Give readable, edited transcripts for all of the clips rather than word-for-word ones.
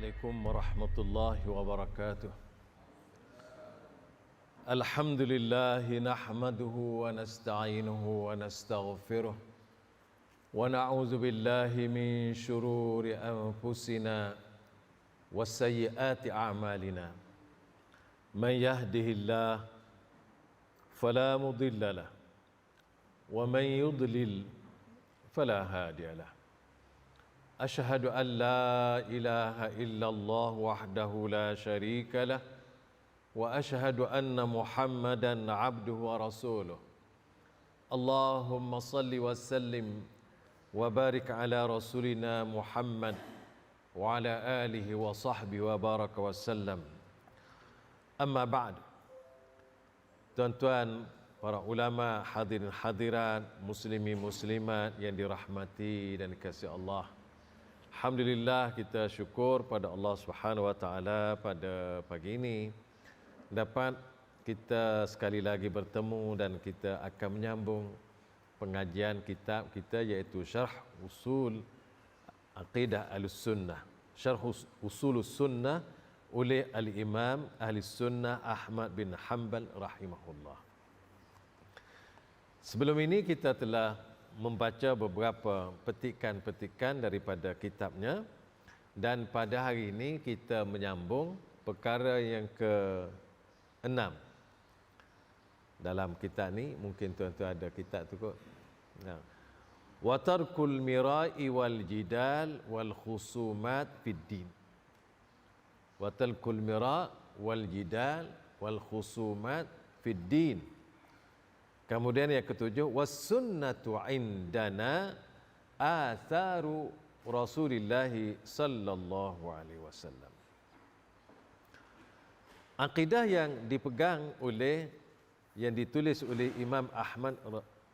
عليكم ورحمة الله وبركاته. الحمد لله نحمده ونستعينه ونستغفره ونعوذ بالله من شرور أنفسنا وسيئات أعمالنا. من يهده الله فلا مضل له ومن يضلل فلا هادي له. أشهد أن لا إله إلا الله وحده لا شريك له وأشهد أن محمدا عبده ورسوله. اللهم صل وسلم وبارك على رسولنا محمد وعلى آله وصحبه وبارك وسلم. Amma ba'd. Tuan-tuan, para ulama, hadirin hadirat, muslimin muslimat yang dirahmati dan dikasihi Allah. Alhamdulillah, kita syukur pada Allah Subhanahu wa taala pada pagi ini dapat kita sekali lagi bertemu dan kita akan menyambung pengajian kitab kita iaitu Syarh Usul Aqidah Ahlussunnah, Syarh Usulus Sunnah oleh Al-Imam Ahli Sunnah Ahmad bin Hanbal rahimahullah. Sebelum ini kita telah membaca beberapa petikan-petikan daripada kitabnya, dan pada hari ini kita menyambung perkara yang ke-6 dalam kitab ni. Mungkin tuan-tuan ada kitab tu kot. Wa tarkul mira'i wal jidal wal khusumat fid din. Wa tarkul mira' wal jidal wal khusumat fid din. Kemudian yang ketujuh, was sunnatu indana atharu Rasulillah sallallahu alaihi wasallam. Akidah yang dipegang oleh, yang ditulis oleh Imam Ahmad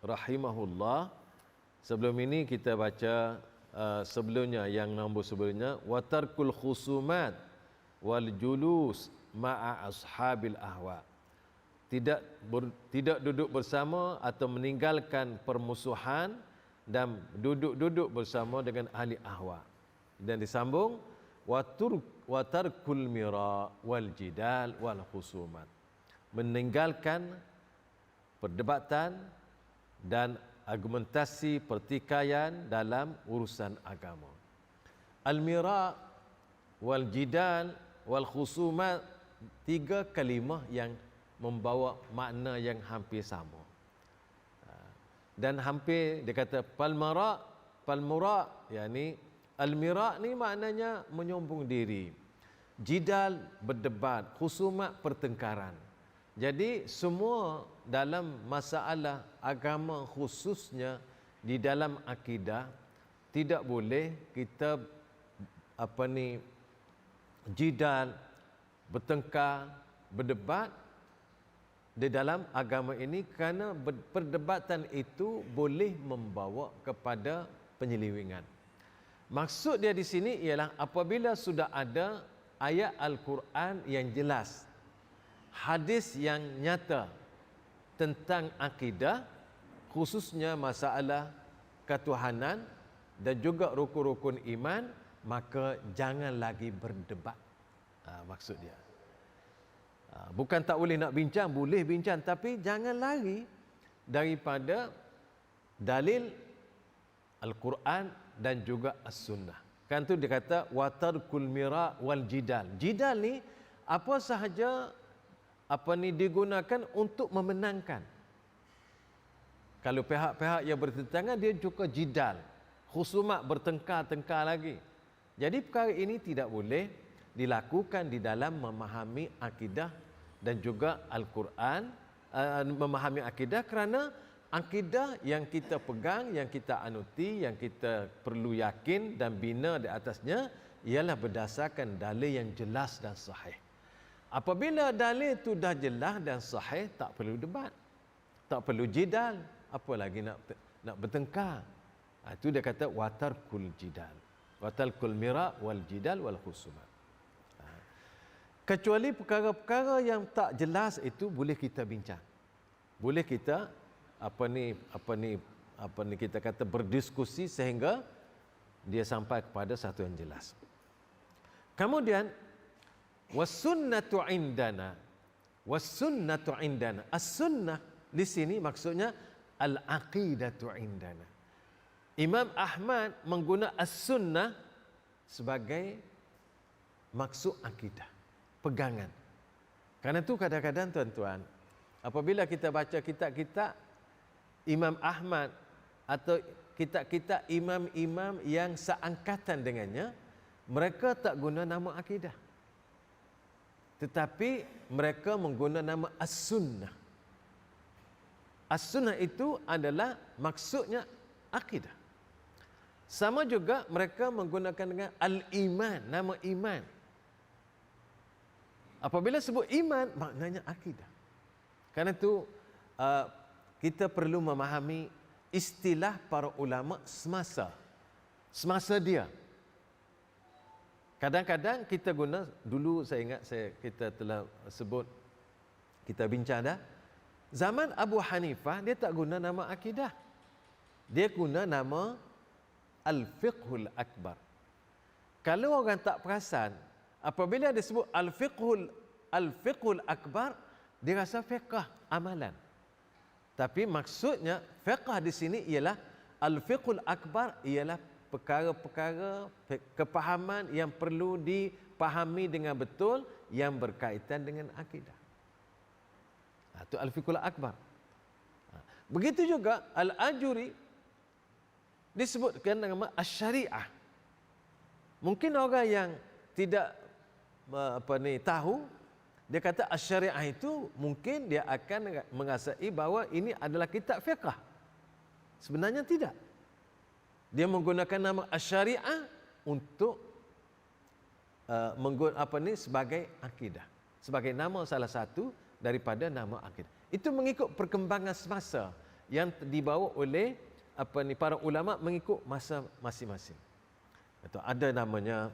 rahimahullah. Sebelum ini kita baca sebelumnya, yang nombor sebelumnya, wa tarkul khusumat wal julus ma'a ashabil ahwa. Tidak duduk bersama atau meninggalkan permusuhan dan duduk bersama dengan ahli ahwa. Dan disambung wa tarkul mira wal jidal wal khusumat, meninggalkan perdebatan dan argumentasi pertikaian dalam urusan agama. Al mira wal jidal wal khusumat, tiga kalimah yang membawa makna yang hampir sama. Dan hampir dia kata palmura, yakni al-mira ni maknanya menyombong diri. Jidal berdebat, khusumat pertengkaran. Jadi semua dalam masalah agama, khususnya di dalam akidah, tidak boleh kita jidal, bertengkar, berdebat di dalam agama ini, kerana perdebatan itu boleh membawa kepada penyelewengan. Maksud dia di sini ialah apabila sudah ada ayat Al-Quran yang jelas, hadis yang nyata tentang akidah, khususnya masalah ketuhanan dan juga rukun-rukun iman, maka jangan lagi berdebat. Maksud dia. Bukan tak boleh nak bincang, boleh bincang, tapi jangan lari daripada dalil Al-Quran dan juga As-Sunnah. Kan tu dia kata wa tarkul mira wal jidal. Jidal ni apa sahaja digunakan untuk memenangkan. Kalau pihak-pihak yang bertentangan, dia juga jidal, khusumat, bertengkar lagi. Jadi perkara ini tidak boleh dilakukan di dalam memahami akidah dan juga Al-Quran, memahami akidah, kerana akidah yang kita pegang, yang kita anuti, yang kita perlu yakin dan bina di atasnya ialah berdasarkan dalil yang jelas dan sahih. Apabila dalil itu dah jelas dan sahih, tak perlu debat, tak perlu jidal, apa lagi nak bertengkar. Itu dia kata watarkul jidal, watarkul mira wal jidal wal khusumat. Kecuali perkara-perkara yang tak jelas itu boleh kita bincang. Boleh kita kita kata berdiskusi sehingga dia sampai kepada satu yang jelas. Kemudian wasunnatu indana. Wasunnatu indana. As-sunnah di sini maksudnya al-aqidatu indana. Imam Ahmad mengguna as-sunnah sebagai maksud akidah, pegangan. Karena itu kadang-kadang tuan-tuan, apabila kita baca kitab-kitab Imam Ahmad atau kitab-kitab imam-imam yang seangkatan dengannya, mereka tak guna nama akidah. Tetapi mereka menggunakan nama as-sunnah. As-sunnah itu adalah maksudnya akidah. Sama juga mereka menggunakan dengan al-iman, nama iman. Apabila sebut iman, maknanya akidah. Karena itu kita perlu memahami istilah para ulama semasa dia. Kadang-kadang kita guna, dulu saya ingat kita telah sebut, kita bincang dah, zaman Abu Hanifah dia tak guna nama akidah. Dia guna nama Al-Fiqhul Akbar. Kalau orang tak perasan, apabila dia sebut Al-Fiqhul Akbar, dia rasa fiqh amalan. Tapi maksudnya fiqh di sini ialah Al-Fiqhul Akbar ialah perkara-perkara kepahaman yang perlu dipahami dengan betul yang berkaitan dengan akidah. Itu Al-Fiqhul Akbar. Begitu juga Al-Ajuri disebutkan nama Asy-Syariah. Mungkin orang yang tidak tahu, dia kata Asy-Syariah itu mungkin dia akan mengasai bahawa ini adalah kitab fiqh. Sebenarnya tidak. Dia menggunakan nama Asy-Syariah untuk sebagai akidah, sebagai nama salah satu daripada nama akidah. Itu mengikut perkembangan semasa yang dibawa oleh para ulama mengikut masa masing-masing. Itu ada namanya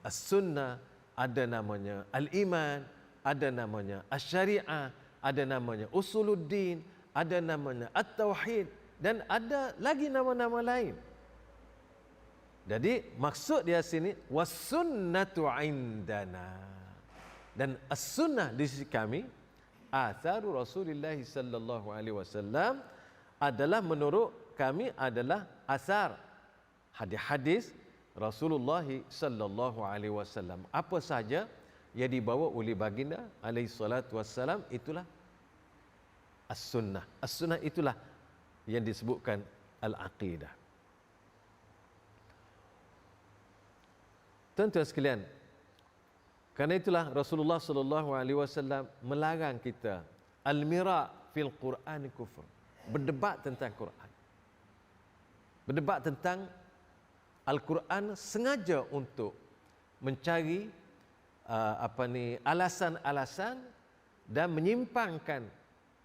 as-sunnah, ada namanya al-iman, ada namanya asy-syariah, ada namanya usuluddin, ada namanya at-tauhid, dan ada lagi nama-nama lain. Jadi maksud dia sini was-sunnatu indana. Dan as-sunnah di sisi kami, atharu Rasulullah sallallahu alaihi wasallam, adalah menurut kami adalah asar hadis-hadis Rasulullah sallallahu alaihi wasallam. Apa saja yang dibawa oleh baginda alaihi salatu wasallam, itulah as-sunnah. As-sunnah itulah yang disebutkan al-aqidah. Tuan-tuan sekalian, kerana itulah Rasulullah sallallahu alaihi wasallam melarang kita al-mira' fil Quran kufur. Berdebat tentang Quran. Berdebat tentang Al-Quran sengaja untuk mencari alasan-alasan dan menyimpangkan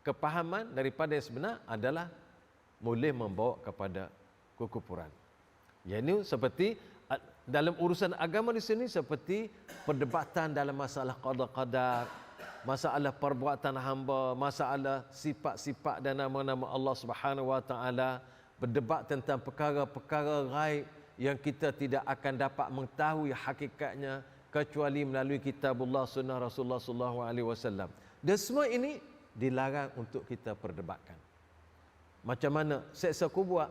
kepahaman daripada yang sebenar adalah boleh membawa kepada kekufuran. Yang ini seperti dalam urusan agama di sini seperti perdebatan dalam masalah qada-qadar, masalah perbuatan hamba, masalah sifat-sifat dan nama-nama Allah Subhanahu wa taala, berdebat tentang perkara-perkara ghaib yang kita tidak akan dapat mengetahui hakikatnya kecuali melalui kitabullah sunnah Rasulullah sallallahu alaihi wasallam. Dan semua ini dilarang untuk kita perdebatkan. Macam mana siksa kubur,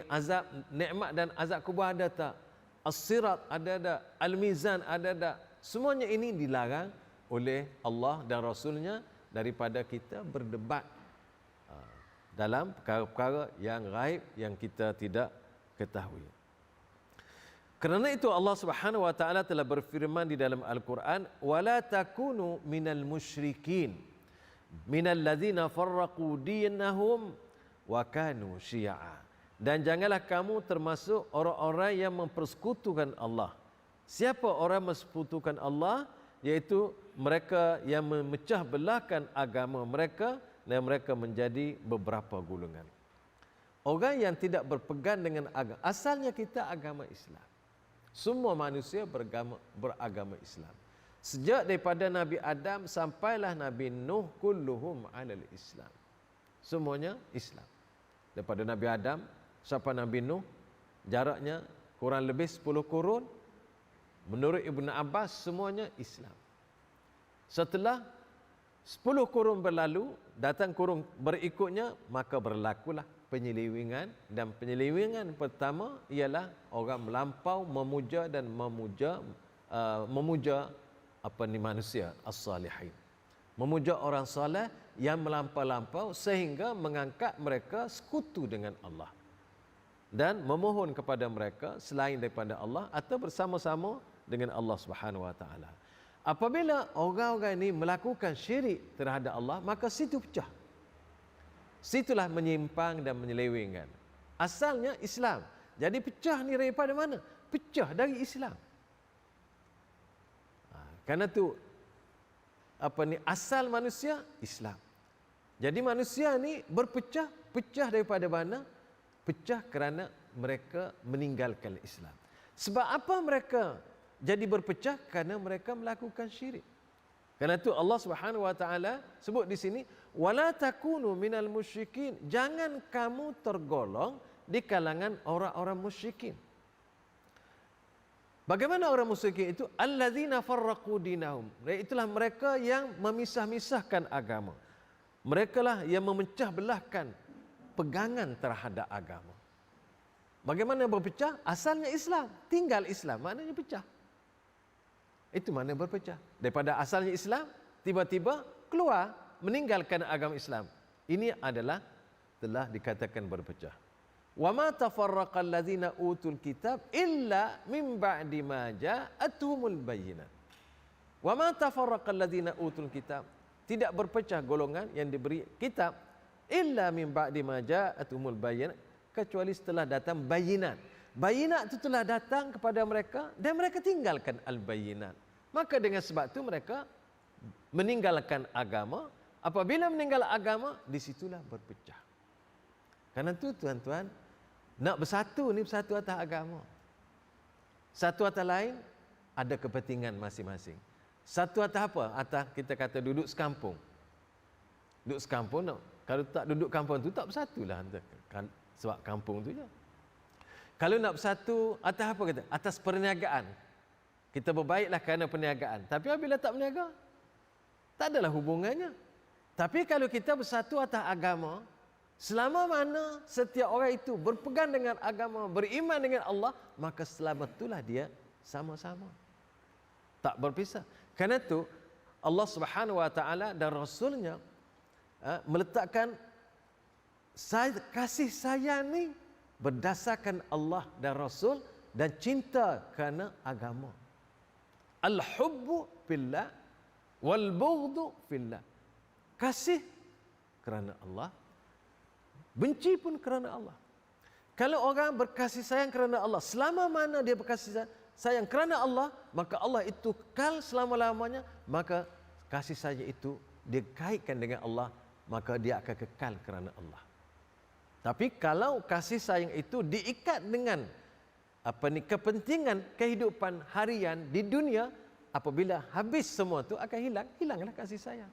azab nikmat dan azab kubur ada tak? As-sirat ada tak? Al-mizan ada tak? Semuanya ini dilarang oleh Allah dan Rasulnya daripada kita berdebat dalam perkara-perkara yang ghaib yang kita tidak ketahui. Kerana itu Allah Subhanahu wa taala telah berfirman di dalam Al-Quran, wala takunu minal musyrikin minal ladzina farraqu dinahum wa kanu syi'a. Dan janganlah kamu termasuk orang-orang yang mempersekutukan Allah. Siapa orang mempersekutukan Allah? Yaitu mereka yang memecah belahkan agama mereka dan mereka menjadi beberapa golongan. Orang yang tidak berpegang dengan agama, asalnya kita agama Islam. Semua manusia beragama Islam. Sejak daripada Nabi Adam sampailah Nabi Nuh, kulluhum alal Islam. Semuanya Islam. Daripada Nabi Adam sampai Nabi Nuh, jaraknya kurang lebih 10 kurun. Menurut Ibn Abbas semuanya Islam. Setelah 10 kurun berlalu, datang kurun berikutnya, maka berlakulah penyelewengan. Dan penyelewengan pertama ialah orang melampau memuja dan memuja manusia as-salihin. Memuja orang soleh yang melampau-lampau sehingga mengangkat mereka sekutu dengan Allah. Dan memohon kepada mereka selain daripada Allah atau bersama-sama dengan Allah Subhanahu Wa Taala. Apabila orang-orang ini melakukan syirik terhadap Allah, maka situ pecah. Situlah menyimpang dan menyelewengkan. Asalnya Islam. Jadi pecah ni daripada mana? Pecah dari Islam. Karena tu asal manusia Islam. Jadi manusia ni pecah daripada mana? Pecah kerana mereka meninggalkan Islam. Sebab apa mereka jadi berpecah? Kerana mereka melakukan syirik. Karena itu Allah Subhanahu Wa Taala sebut di sini, wala takunu minal musyrikin. Jangan kamu tergolong di kalangan orang-orang musyrikin. Bagaimana orang musyrikin itu? Alladzina farraqu dinahum. Itulah mereka yang memisah-misahkan agama. Mereka lah yang memecah belahkan pegangan terhadap agama. Bagaimana berpecah? Asalnya Islam, tinggal Islam, maknanya pecah. Itu mana berpecah. Daripada asalnya Islam, tiba-tiba keluar, meninggalkan agama Islam. Ini adalah telah dikatakan berpecah. Wa ma tafarraqal ladzina utul kitab illa min ba'di ma ja'atuhumul bayyinah. Wa ma tafarraqal ladzina utul kitab. Tidak berpecah golongan yang diberi kitab illa min ba'di ma ja'atuhumul bayyinah, kecuali setelah datang bayinat. Bayinat itu telah datang kepada mereka dan mereka tinggalkan al-bayinat. Maka dengan sebab itu mereka meninggalkan agama. Apabila meninggal agama, disitulah berpecah. Karena itu tuan-tuan, nak bersatu ni bersatu atas agama. Satu atas lain ada kepentingan masing-masing. Satu atas apa? Atas kita kata duduk sekampung. Duduk sekampung, kalau tak duduk kampung tu tak bersatulah. Sebab kampung tu je. Kalau nak bersatu atas apa kata? Atas perniagaan. Kita berbaiklah kerana perniagaan. Tapi apabila tak berniaga, tak adalah hubungannya. Tapi kalau kita bersatu atas agama, selama mana setiap orang itu berpegang dengan agama, beriman dengan Allah, maka selama itulah dia sama-sama. Tak berpisah. Kerana itu Allah Subhanahu Wa Taala dan Rasulnya meletakkan kasih sayang ni berdasarkan Allah dan Rasul dan cinta kerana agama. Al-hubbu fillah wal bughdu fillah. Kasih kerana Allah, benci pun kerana Allah. Kalau orang berkasih sayang kerana Allah, selama mana dia berkasih sayang kerana Allah, maka Allah itu kekal selama-lamanya, maka kasih sayang itu dia kaitkan dengan Allah, maka dia akan kekal kerana Allah. Tapi kalau kasih sayang itu diikat dengan kepentingan kehidupan harian di dunia, apabila habis semua itu akan hilang, hilanglah kasih sayang.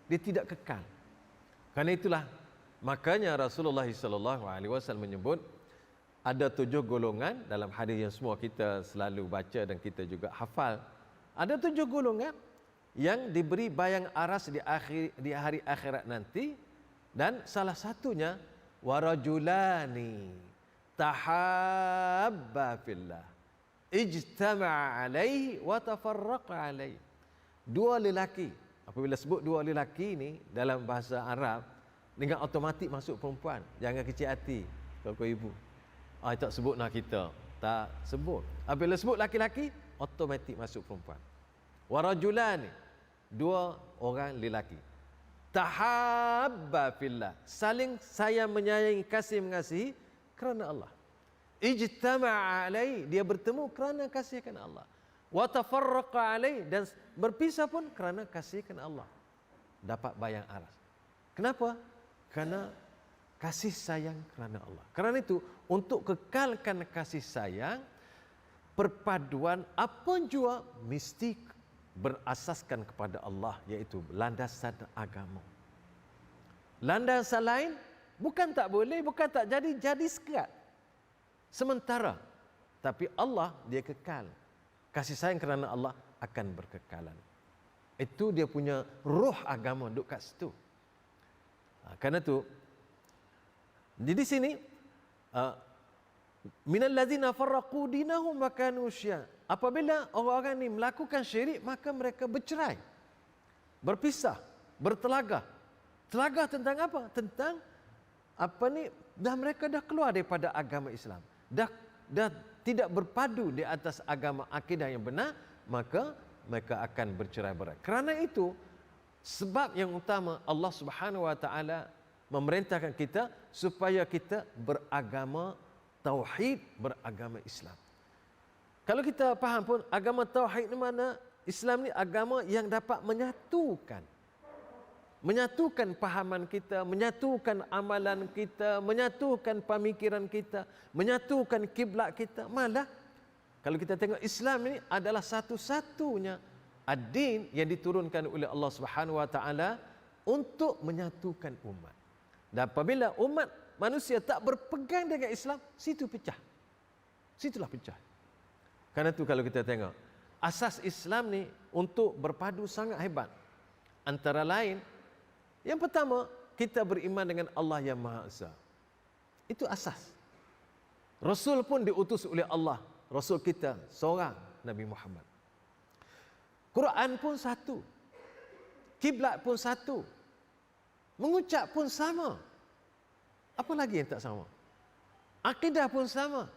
Dia tidak kekal. Karena itulah makanya Rasulullah SAW menyebut ada 7 golongan dalam hadis yang semua kita selalu baca dan kita juga hafal. Ada 7 golongan yang diberi bayang aras di hari akhirat nanti, dan salah satunya warajulani tahabba fillah ijtama'a alaihi wa tafarraqa alaihi. 2 lelaki. Apabila sebut 2 lelaki ni dalam bahasa Arab, dengan automatik masuk perempuan. Jangan kecil hati kau ibu. Tak sebut nak kita. Tak sebut. Apabila sebut laki-laki, automatik masuk perempuan. Warajulani, 2 orang lelaki. Tahabba fillah, saling sayang menyayangi, kasih mengasihi kerana Allah. Ijtama'a alai, dia bertemu kerana kasih kerana Allah. Wa tafarraqa alai, dan berpisah pun kerana kasih kerana Allah. Dapat bayang aras. Kenapa? Kerana kasih sayang kerana Allah. Kerana itu, untuk kekalkan kasih sayang, perpaduan apa jua mesti berasaskan kepada Allah, iaitu landasan agama. Landasan lain bukan tak boleh, bukan tak jadi sekerat sementara, tapi Allah dia kekal. kasih sayang kerana Allah akan berkekalan. Itu dia punya roh agama duduk kat situ. Karena tu di sini minal ladzina farraqu dinahum wa kanu syi'a. Apabila orang-orang ini melakukan syirik, maka mereka bercerai, berpisah, bertelagah. Telagah tentang apa? Tentang dah mereka dah keluar daripada agama Islam. Dah tidak berpadu di atas agama akidah yang benar, maka mereka akan bercerai-berai. Kerana itu sebab yang utama Allah Subhanahu wa taala memerintahkan kita supaya kita beragama tauhid, beragama Islam. Kalau kita faham pun agama tauhid ni mana? Islam ni agama yang dapat menyatukan pahaman kita, menyatukan amalan kita, menyatukan pemikiran kita, menyatukan kiblat kita. Malah kalau kita tengok Islam ini adalah satu-satunya ad-din yang diturunkan oleh Allah Subhanahu wa taala untuk menyatukan umat. Dan apabila umat manusia tak berpegang dengan Islam, situlah pecah. Karena itu kalau kita tengok asas Islam ni untuk berpadu sangat hebat. Antara lain, yang pertama, kita beriman dengan Allah yang Maha Esa. Itu asas. Rasul pun diutus oleh Allah. Rasul kita seorang, Nabi Muhammad. Quran pun satu. Kiblat pun satu. Mengucap pun sama. Apa lagi yang tak sama? Akidah pun sama.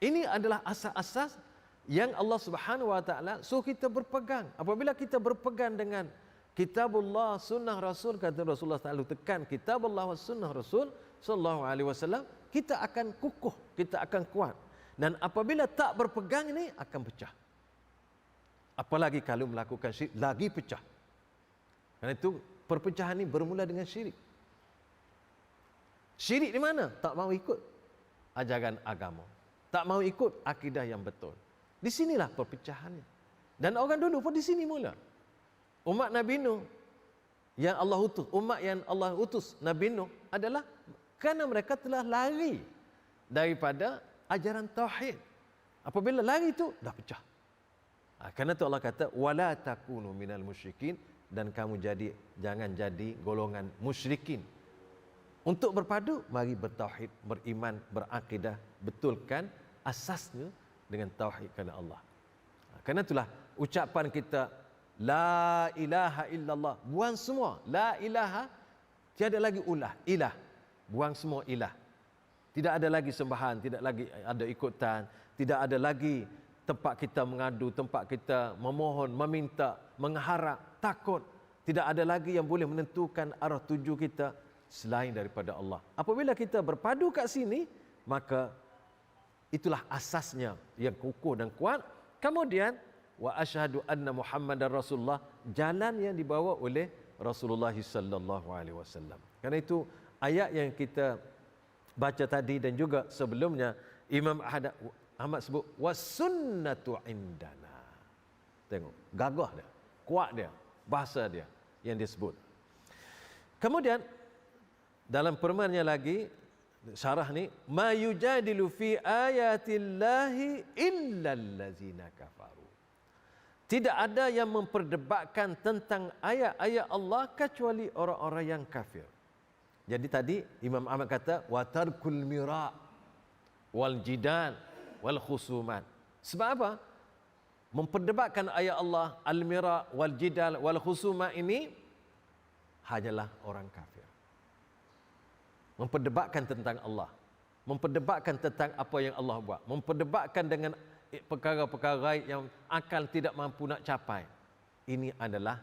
Ini adalah asas-asas yang Allah Subhanahu wa taala suruh kita berpegang. Apabila kita berpegang dengan Kitabullah, Sunnah Rasul, kata Rasulullah SAW, tekan Kitabullah wa Sunnah Rasul sallallahu alaihi wasallam, kita akan kukuh, kita akan kuat. Dan apabila tak berpegang ini akan pecah. Apalagi kalau melakukan syirik, lagi pecah. Karena itu perpecahan ini bermula dengan syirik. Syirik di mana? Tak mau ikut ajaran agama, tak mau ikut akidah yang betul. Di sinilah perpecahannya. Dan orang dulu pun di sini mula. Umat Nabi Nuh yang Allah utus, umat yang Allah utus Nabi Nuh adalah kerana mereka telah lari daripada ajaran tauhid. Apabila lari itu dah pecah. Karena itu Allah kata wala takunu minal musyrikin, dan kamu jangan jadi golongan musyrikin. Untuk berpadu, mari bertauhid, beriman, berakidah, betulkan asasnya dengan tauhid kepada Allah. Karena itulah ucapan kita la ilaha illallah, buang semua la ilaha, tiada lagi ilah, buang semua ilah. Tidak ada lagi sembahan, tidak lagi ada ikutan, tidak ada lagi tempat kita mengadu, tempat kita memohon, meminta, mengharap, takut. Tidak ada lagi yang boleh menentukan arah tuju kita selain daripada Allah. Apabila kita berpadu kat sini, maka itulah asasnya yang kukuh dan kuat. Kemudian wa asyhadu anna Muhammadar Rasulullah, jalan yang dibawa oleh Rasulullah sallallahu alaihi wasallam. Karena itu ayat yang kita baca tadi dan juga sebelumnya Imam Ahmad sebut wasunnatu indana. Tengok, gagah dia, kuat dia, bahasa dia yang disebut. Kemudian dalam firman-Nya lagi syarah ni, ma yujadilu fi ayatillahi illa allazina kafaru. Tidak ada yang memperdebatkan tentang ayat-ayat Allah kecuali orang-orang yang kafir. Jadi tadi Imam Ahmad kata wa tarkul mira wal jidal wal khusumat. Sebab apa? Memperdebatkan ayat Allah, al-mira wal jidal wal khusumat ini hanyalah orang kafir. Memperdebatkan tentang Allah, memperdebatkan tentang apa yang Allah buat, memperdebatkan dengan perkara-perkara yang akal tidak mampu nak capai. Ini adalah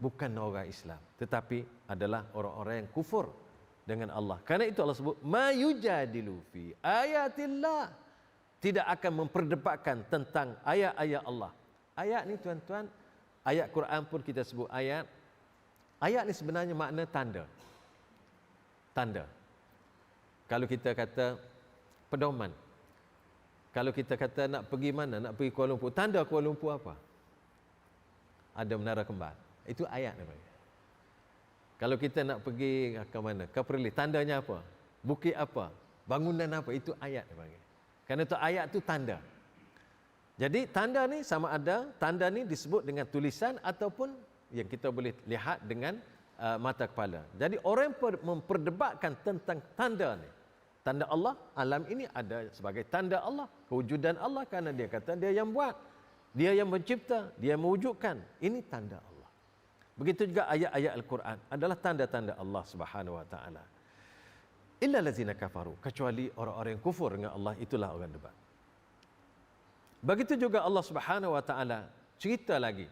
bukan orang Islam, tetapi adalah orang-orang yang kufur dengan Allah. Karena itu Allah sebut ma yujadilu fi ayatillah, tidak akan memperdebatkan tentang ayat-ayat Allah. Ayat ni tuan-tuan, ayat Quran pun kita sebut ayat. Ayat ni sebenarnya makna tanda. Tanda. Kalau kita kata pedoman, kalau kita kata nak pergi mana, nak pergi Kuala Lumpur, tanda Kuala Lumpur apa? Ada menara kembar. Itu ayat namanya. Kalau kita nak pergi ke mana, ke Perlis, tandanya apa? Bukit apa? Bangunan apa? Itu ayat namanya. Kerana itu ayat tu tanda. Jadi tanda ni sama ada tanda ni disebut dengan tulisan ataupun yang kita boleh lihat dengan mata kepala. Jadi orang memperdebatkan tentang tanda ni. Tanda Allah, alam ini ada sebagai tanda Allah, kewujudan Allah, kerana dia kata dia yang buat, dia yang mencipta, dia yang mewujudkan. Ini tanda Allah. Begitu juga ayat-ayat Al-Quran adalah tanda-tanda Allah Subhanahu wa taala. Illa allazina kafaru, kecuali orang-orang yang kufur dengan Allah, itulah orang debat. Begitu juga Allah Subhanahu wa taala cerita lagi,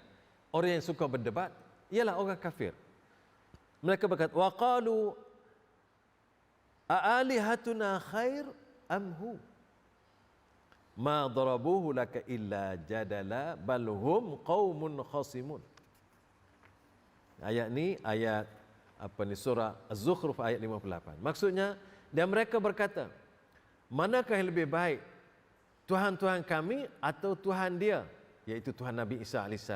orang yang suka berdebat ialah orang kafir. Mereka berkata, wa qalu aalihatuna khair amhu ma darabuhu laka illa jadala bal hum qaumun khasimun. Ayat ni ayat surah Az-Zukhruf ayat 58. Maksudnya, dan mereka berkata, manakah yang lebih baik, Tuhan-Tuhan kami atau Tuhan dia, iaitu Tuhan Nabi Isa AS.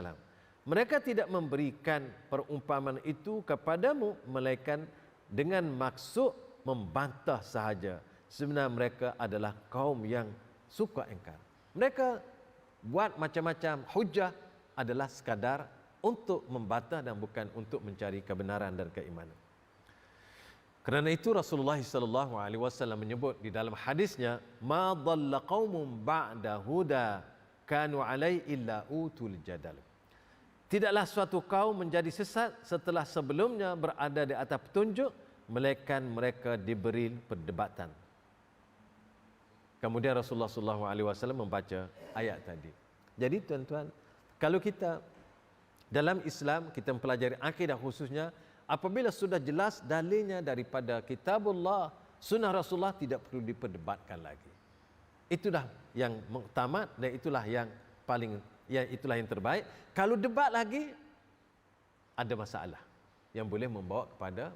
Mereka tidak memberikan perumpamaan itu kepadamu melainkan dengan maksud membantah sahaja. Sebenarnya mereka adalah kaum yang suka engkar. Mereka buat macam-macam hujah adalah sekadar untuk membantah dan bukan untuk mencari kebenaran dan keimanan. Kerana itu Rasulullah SAW menyebut di dalam hadisnya, ma dhalla qaumun ba'da huda kanu alai illa utul jadal. Tidaklah suatu kaum menjadi sesat setelah sebelumnya berada di atas petunjuk, melainkan mereka diberi perdebatan. Kemudian Rasulullah SAW membaca ayat tadi. Jadi tuan-tuan, kalau kita dalam Islam, kita mempelajari akidah khususnya, apabila sudah jelas dalilnya daripada kitabullah, sunnah Rasulullah, tidak perlu diperdebatkan lagi. Itulah yang muktamad dan itulah yang paling, itulah yang terbaik. Kalau debat lagi, ada masalah yang boleh membawa kepada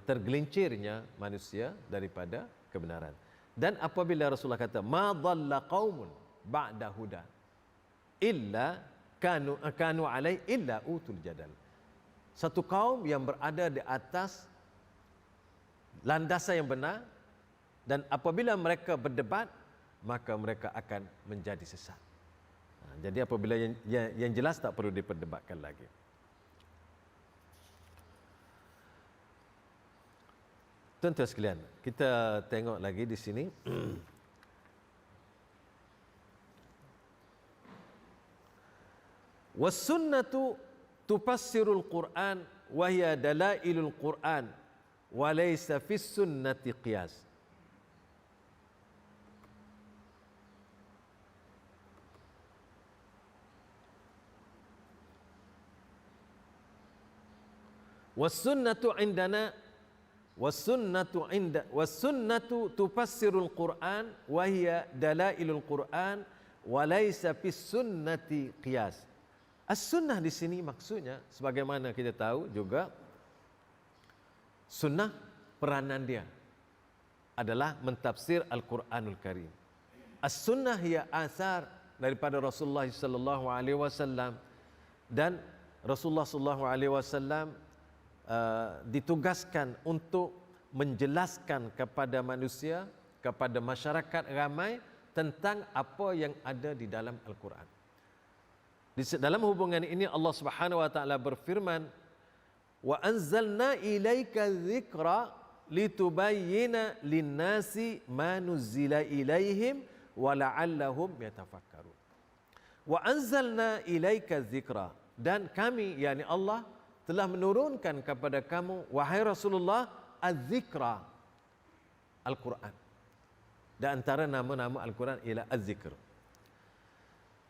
tergelincirnya manusia daripada kebenaran. Dan apabila Rasulullah kata, ma dhalla qaumun ba'da huda illa kanu alai illa utul jadal. Satu kaum yang berada di atas landasan yang benar, dan apabila mereka berdebat, maka mereka akan menjadi sesat. Jadi apabila yang jelas tak perlu diperdebatkan lagi. Tuan-tuan sekalian, kita tengok lagi di sini. Was-sunnatu tufassirul Qur'an wa hiya dalailul Qur'an wa laysa fis sunnati qiyas. Was-sunnatu indana was-sunnatu tufassirul Qur'an wa hiya dalailul Qur'an wa laysa fis sunnati qiyas. As-sunnah di sini maksudnya, sebagaimana kita tahu juga, sunnah peranan dia adalah mentafsir Al-Quranul Karim. As-sunnah ia asar daripada Rasulullah sallallahu alaihi wasallam, dan Rasulullah sallallahu alaihi wasallam ditugaskan untuk menjelaskan kepada manusia, kepada masyarakat ramai tentang apa yang ada di dalam Al-Quran. Di dalam hubungan ini Allah Subhanahu wa taala berfirman, wa anzalna ilaika dzikra litubayyana lin-nasi ma nuzzila ilaihim wa la'allahum yatafakkarun. Wa anzalna ilaika dzikra, dan kami, yakni Allah, telah menurunkan kepada kamu wahai Rasulullah az-zikra, Al-Quran. Dan antara nama-nama Al-Quran ialah az-zikr.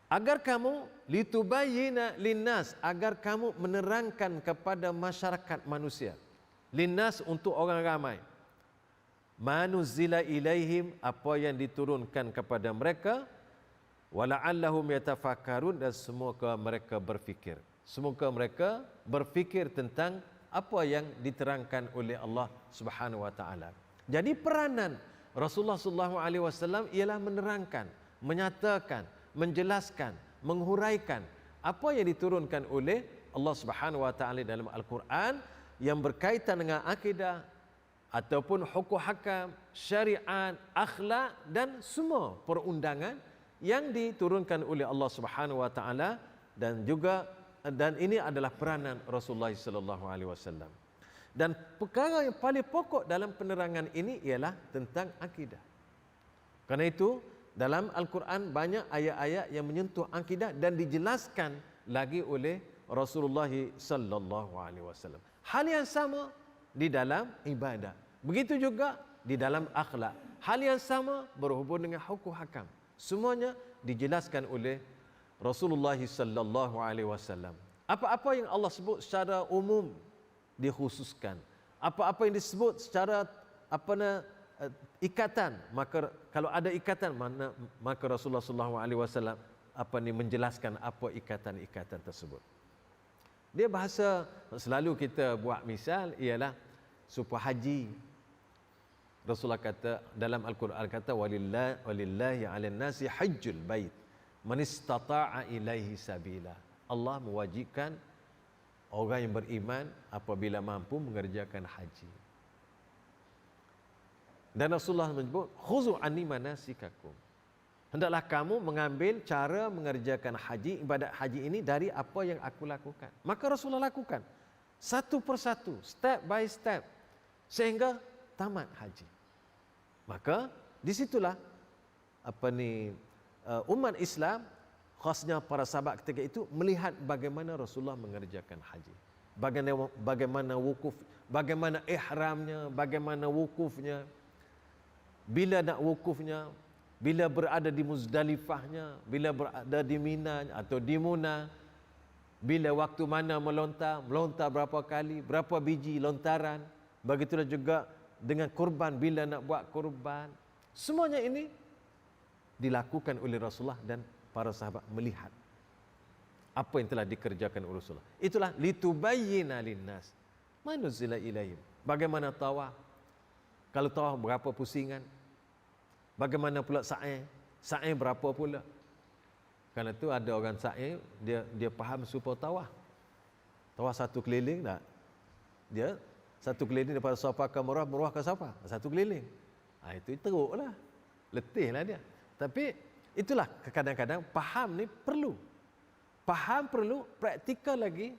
Agar kamu litubayyina linnas, agar kamu menerangkan kepada masyarakat manusia. Linnas untuk orang ramai. Manuzila ilaihim, apa yang diturunkan kepada mereka, wala'allahum yatafakkarun, dan semoga mereka berfikir. Semoga mereka berfikir tentang apa yang diterangkan oleh Allah Subhanahu wa taala. Jadi peranan Rasulullah sallallahu alaihi wasallam ialah menerangkan, menyatakan, menjelaskan, menghuraikan apa yang diturunkan oleh Allah Subhanahu wa taala dalam Al-Quran yang berkaitan dengan akidah ataupun hukum hakam, syariat, akhlak dan semua perundangan yang diturunkan oleh Allah Subhanahu wa taala, dan ini adalah peranan Rasulullah sallallahu alaihi wasallam. Dan perkara yang paling pokok dalam penerangan ini ialah tentang akidah. Karena itu dalam Al-Quran banyak ayat-ayat yang menyentuh akidah dan dijelaskan lagi oleh Rasulullah sallallahu alaihi wasallam. Hal yang sama di dalam ibadah. Begitu juga di dalam akhlak. Hal yang sama berhubung dengan hukum hakam. Semuanya dijelaskan oleh Rasulullah sallallahu alaihi wasallam. Apa-apa yang Allah sebut secara umum dikhususkan. Apa-apa yang disebut secara ikatan, maka kalau ada ikatan, maka Rasulullah sallallahu alaihi wasallam menjelaskan apa ikatan-ikatan tersebut. Dia bahasa selalu kita buat misal ialah supaya haji. Rasulullah kata dalam Al-Quran kata walillahi 'alan nasi hajjul bait man istata'a ilaihi sabila. Allah mewajibkan orang yang beriman apabila mampu mengerjakan haji. Dan Rasulullah menyebut khuzu anni manasikakum. Hendaklah kamu mengambil cara mengerjakan haji, ibadat haji ini dari apa yang aku lakukan. Maka Rasulullah lakukan satu persatu, step by step, sehingga tamat haji. Maka disitulah umat Islam, khasnya para sahabat ketika itu, melihat bagaimana Rasulullah mengerjakan haji. Bagaimana wukuf, bagaimana ihramnya, bagaimana wukufnya, bila nak wukufnya, bila berada di Muzdalifahnya, bila berada di Mina atau di Muna, bila waktu mana melontar berapa kali, berapa biji lontaran. Begitulah juga dengan kurban, bila nak buat kurban. Semuanya ini dilakukan oleh Rasulullah dan para sahabat melihat apa yang telah dikerjakan oleh Rasulullah. Itulah litubayyina linnas ma nuzila ilaihim. Bagaimana tawaf? Kalau tawaf berapa pusingan? Bagaimana pula sa'i? Sa'i berapa pula? Karena itu ada orang sa'i, dia faham supaya tawaf. Tawaf satu keliling tak? Dia satu keliling daripada Safa ke Marwah ke Safa, satu keliling. Itu teruklah. Letihlah dia. Tapi itulah kadang-kadang faham ni perlu. Faham perlu, praktikal lagi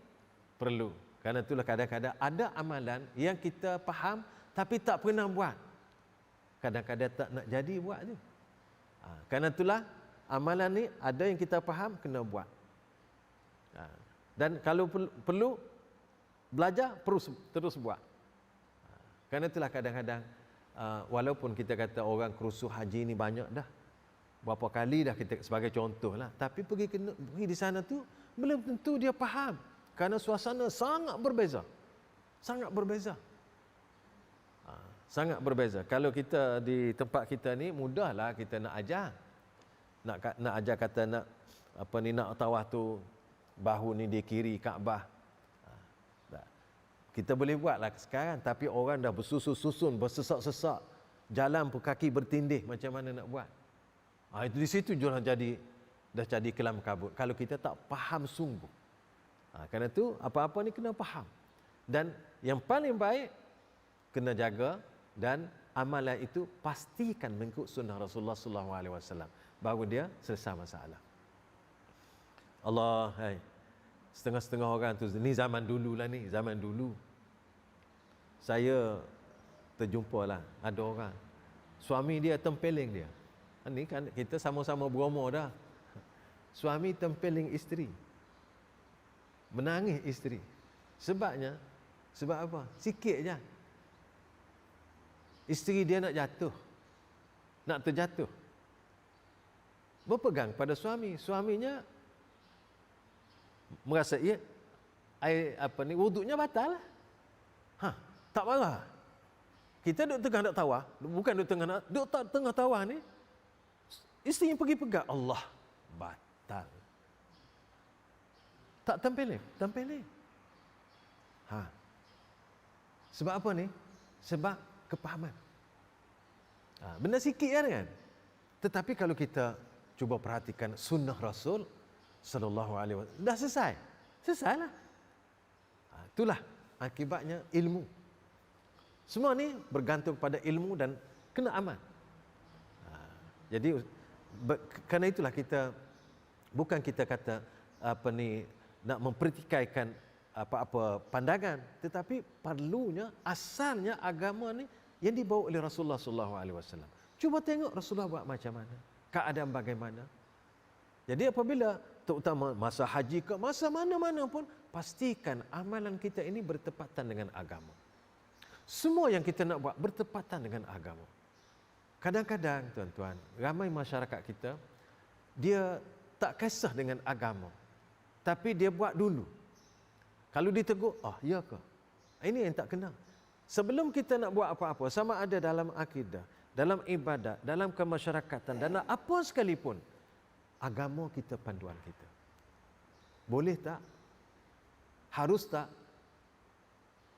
perlu. Karena itulah kadang-kadang ada amalan yang kita faham tapi tak pernah buat. Kadang-kadang tak nak jadi buat je. Karena itulah amalan ni ada yang kita faham kena buat. Dan kalau perlu belajar terus buat. Karena itulah kadang-kadang walaupun kita kata orang kerusuh haji ni banyak dah. Berapa kali dah kita sebagai contoh lah. Tapi pergi di sana tu belum tentu dia faham. Kerana suasana sangat berbeza. Sangat berbeza. Sangat berbeza. Kalau kita di tempat kita ni mudahlah kita nak ajar. Nak ajar kata nak tawaf tu bahu ni di kiri Kaabah. Kita boleh buatlah sekarang, tapi orang dah bersusun-susun, bersesak-sesak. Jalan pun kaki bertindih, macam mana nak buat? Itu di situ dah jadi kelam kabut. Kalau kita tak faham sungguh. Kerana itu apa-apa ni kena faham. Dan yang paling baik kena jaga, dan amalan itu pastikan mengikut sunnah Rasulullah sallallahu alaihi wasallam, baru dia selesai masalah. Allah, setengah-setengah orang tu ni zaman dulu lah ni, zaman dulu. Saya terjumpalah ada orang suami dia tempeling dia. Ni kan kita sama-sama berumur dah. Suami tempeling isteri. Menangis isteri. Sebab apa? Sikit je. Isteri dia nak jatuh. Nak terjatuh. Berpegang pada suami. Suaminya merasa wuduknya batal lah. Tak marah. Kita duduk tengah nak tawaf, bukan duduk tengah tawaf ni, isteri pergi pegang, Allah, batal. Tak tempeling. Sebab apa ni? Sebab kepahaman. Benda sikit kan? Tetapi kalau kita cuba perhatikan sunnah Rasul sallallahu alaihi wasallam, dah selesai. Selesailah. Itulah akibatnya ilmu. Semua ni bergantung pada ilmu dan kena amal. Jadi Kerana itulah kita bukan kita kata nak mempertikaikan apa-apa pandangan, tetapi perlunya asalnya agama ni yang dibawa oleh Rasulullah sallallahu alaihi wasallam. Cuba tengok Rasulullah buat macam mana, keadaan bagaimana. Jadi apabila terutama masa haji ke masa mana-mana pun, pastikan amalan kita ini bertepatan dengan agama. Semua yang kita nak buat bertepatan dengan agama. Kadang-kadang tuan-tuan, ramai masyarakat kita dia tak kisah dengan agama, tapi dia buat dulu. Kalau ditegur, ya ke? Ini yang tak kena. Sebelum kita nak buat apa-apa, sama ada dalam akidah, dalam ibadat, dalam kemasyarakatan, dan apa sekalipun, agama kita panduan kita. Boleh tak? Harus tak?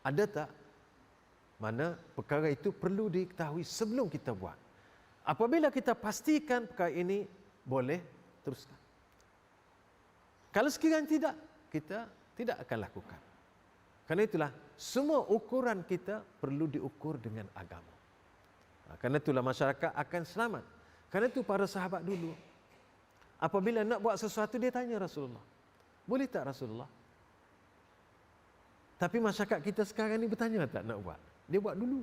Ada tak? Mana perkara itu perlu diketahui sebelum kita buat. Apabila kita pastikan perkara ini boleh, teruskan. Kalau sekiranya tidak, kita tidak akan lakukan. Karena itulah, semua ukuran kita perlu diukur dengan agama. Karena itulah masyarakat akan selamat. Karena itu para sahabat dulu, apabila nak buat sesuatu, dia tanya Rasulullah, boleh tak Rasulullah? Tapi masyarakat kita sekarang ni bertanya tak nak buat? Dia buat dulu.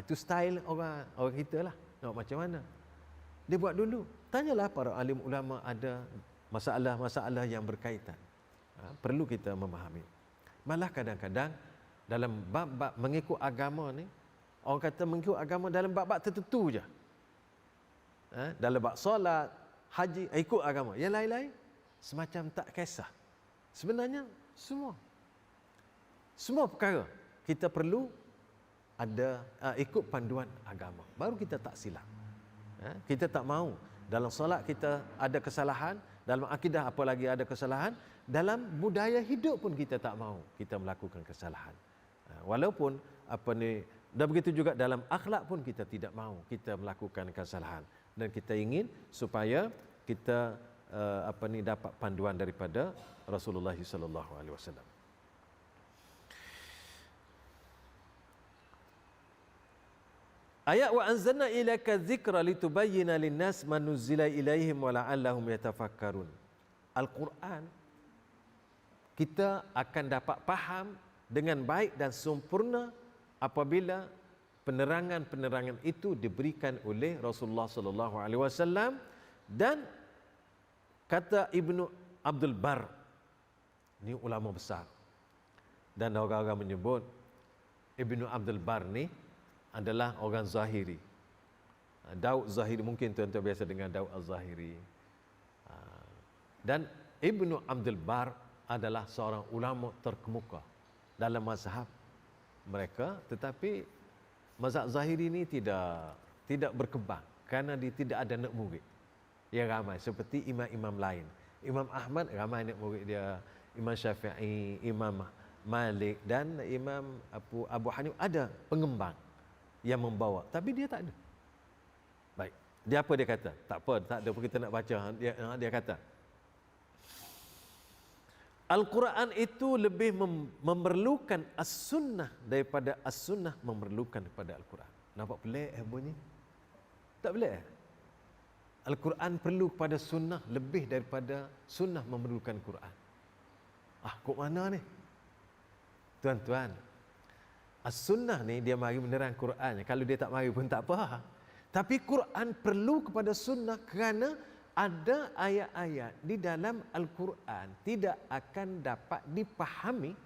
Itu style orang kita lah. Nak macam mana? Dia buat dulu. Tanyalah para alim ulama, ada masalah-masalah yang berkaitan. Perlu kita memahami. Malah kadang-kadang dalam bab-bab mengikut agama ni, orang kata mengikut agama dalam bab-bab tertentu je. Dalam bab solat, haji, ikut agama. Yang lain-lain semacam tak kisah. Sebenarnya semua perkara kita perlu ada ikut panduan agama. Baru kita tak silap. Kita tak mahu dalam solat kita ada kesalahan, dalam akidah apalagi ada kesalahan, dalam budaya hidup pun kita tak mahu kita melakukan kesalahan. Walaupun dan begitu juga dalam akhlak pun kita tidak mahu kita melakukan kesalahan, dan kita ingin supaya kita dapat panduan daripada Rasulullah sallallahu alaihi wasallam. Ayat wa anzalna ilaika dzikra litubayyana lin-nas ma nuzila ilaihim wa la'allahum yatafakkarun. Al-Quran kita akan dapat faham dengan baik dan sempurna apabila penerangan-penerangan itu diberikan oleh Rasulullah sallallahu alaihi wasallam. Dan kata Ibnu Abdul Bar, ini ulama besar, dan orang-orang menyebut Ibnu Abdul Bar ni adalah orang Zahiri. Daud Zahiri, mungkin tuan-tuan biasa dengan Daud Az-Zahiri. Dan Ibnu Abdul Bar adalah seorang ulama terkemuka dalam mazhab mereka, tetapi mazhab Zahiri ini tidak berkembang kerana dia tidak ada anak murid yang ramai seperti imam-imam lain. Imam Ahmad ramai anak murid dia, Imam Syafi'i, Imam Malik dan Imam Abu Hanifah ada pengembang yang membawa, tapi dia tak ada. Baik, dia apa dia kata? Tak apa, tak ada apa kita nak baca. Dia kata Al-Quran itu lebih memerlukan as-sunnah daripada as-sunnah memerlukan kepada Al-Quran. Nampak pelik bunyi? Tak pelik? Al-Quran perlu kepada sunnah lebih daripada sunnah memerlukan Quran. Kok mana ni? Tuan-tuan, as-sunnah ni dia mari menerang Quran. Kalau dia tak mari pun tak apa. Tapi Quran perlu kepada sunnah kerana ada ayat-ayat di dalam Al-Quran tidak akan dapat dipahami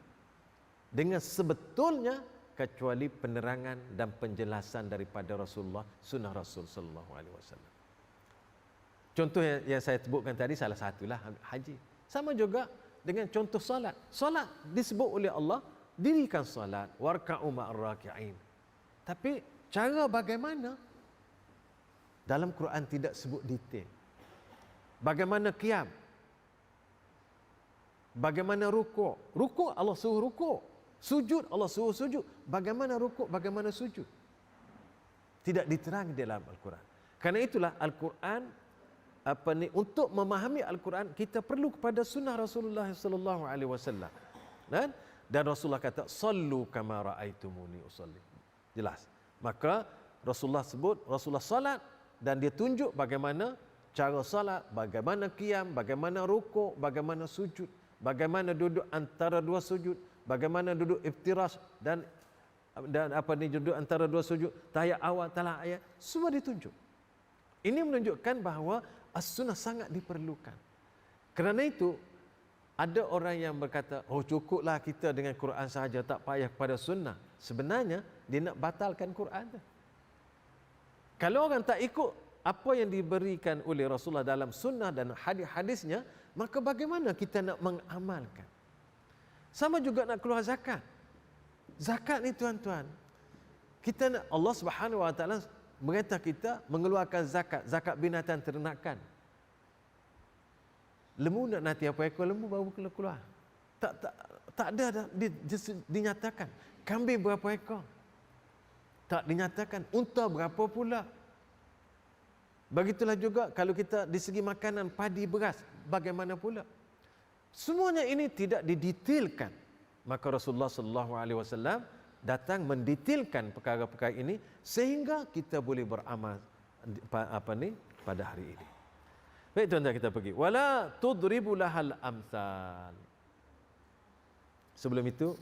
dengan sebetulnya kecuali penerangan dan penjelasan daripada Rasulullah, sunnah Rasul sallallahu alaihi wasallam. Contoh yang saya sebutkan tadi salah satulah haji. Sama juga dengan contoh solat. Solat disebut oleh Allah, dirikan solat, warka'u ma'ar raki'in. Tapi cara bagaimana? Dalam Quran tidak sebut detail. Bagaimana qiyam? Bagaimana rukuk? Rukuk Allah suruh rukuk. Sujud Allah suruh sujud. Bagaimana rukuk? Bagaimana sujud? Tidak diterang dalam Al-Quran. Karena itulah Al-Quran untuk memahami Al-Quran kita perlu kepada sunnah Rasulullah sallallahu alaihi wasallam. Dan Rasulullah kata sallu kama raaitumuni usalli. Jelas. Maka Rasulullah sebut Rasulullah salat dan dia tunjuk bagaimana cara salat, bagaimana qiyam, bagaimana rukuk, bagaimana sujud, bagaimana duduk antara dua sujud, bagaimana duduk iftirash dan duduk antara dua sujud, tahiyat awal, tahiyat akhir, semua ditunjuk. Ini menunjukkan bahawa as-sunnah sangat diperlukan. Kerana itu ada orang yang berkata, oh cukuplah kita dengan Quran sahaja, tak payah kepada sunnah. Sebenarnya dia nak batalkan Quran tu. Kalau orang tak ikut apa yang diberikan oleh Rasulullah dalam sunnah dan hadis-hadisnya, maka bagaimana kita nak mengamalkan? Sama juga nak keluar zakat. Zakat ni tuan-tuan, kita nak, Allah Subhanahu Wa Taala berkata kita mengeluarkan zakat binatang ternakan. Lembu nak nanti apa ekor lembu baru keluar. Tak ada dah dinyatakan. Kambing berapa ekor? Tak dinyatakan. Unta berapa pula? Begitulah juga kalau kita di segi makanan padi beras, bagaimana pula? Semuanya ini tidak didetailkan. Maka Rasulullah sallallahu alaihi wasallam datang mendetailkan perkara-perkara ini sehingga kita boleh beramal pada hari ini. Baik tuan-tuan, kita pergi. Wala tudribu lahal amsal. Sebelum itu,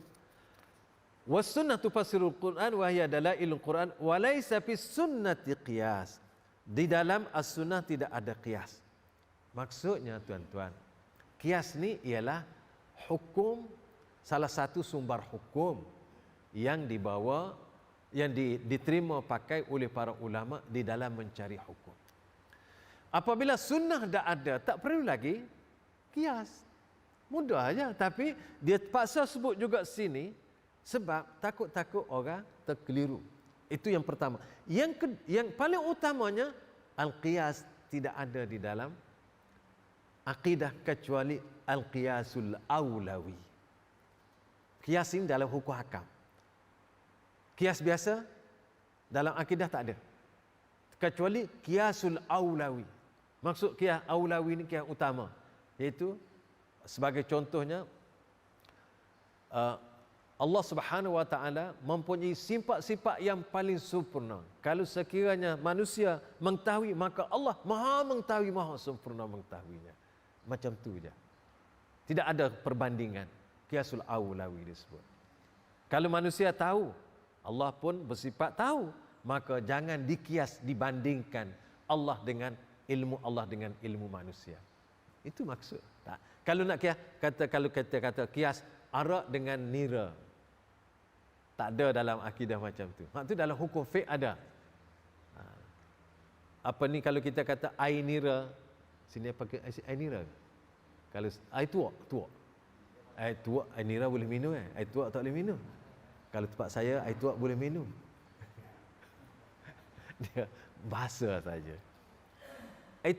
was sunnah tufassirul Quran wa hiya dalailul Quran wa laysa fis sunnati qiyas. Di dalam as-sunnah tidak ada qiyas. Maksudnya tuan-tuan, qiyas ni ialah hukum, salah satu sumber hukum yang dibawa, yang diterima pakai oleh para ulama di dalam mencari hukum. Apabila sunnah dah ada, tak perlu lagi qiyas. Mudah aja, tapi dia paksa sebut juga sini sebab takut-takut orang terkeliru. Itu yang pertama. Yang paling utamanya, al-qiyas tidak ada di dalam akidah kecuali al-qiyasul awlawi. Qiyas ini dalam hukum hakam. Qiyas biasa dalam akidah tak ada. Kecuali qiyasul awlawi. Maksud qiyas awlawi ini qiyas utama. Iaitu sebagai contohnya, Allah Subhanahu Wa Taala mempunyai sifat-sifat yang paling sempurna. Kalau sekiranya manusia mengetahui, maka Allah Maha mengetahui, Maha sempurna mengetahuinya. Macam tu je. Tidak ada perbandingan. Qiyasul awlawi disebut. Kalau manusia tahu, Allah pun bersifat tahu, maka jangan dikias, dibandingkan Allah dengan ilmu Allah dengan ilmu manusia. Itu maksud. Tak. Kalau nak kias, kalau kita kata kias arak dengan nira, tak ada dalam akidah macam tu. Mak tu dalam hukum fiqh ada. Apa ni kalau kita kata air nira, sini pakai air nira. Kalau air tuak. Air tuak, air nira boleh minum air tuak tak boleh minum. Kalau tempat saya air tuak boleh minum. Dia bahasa saja. Air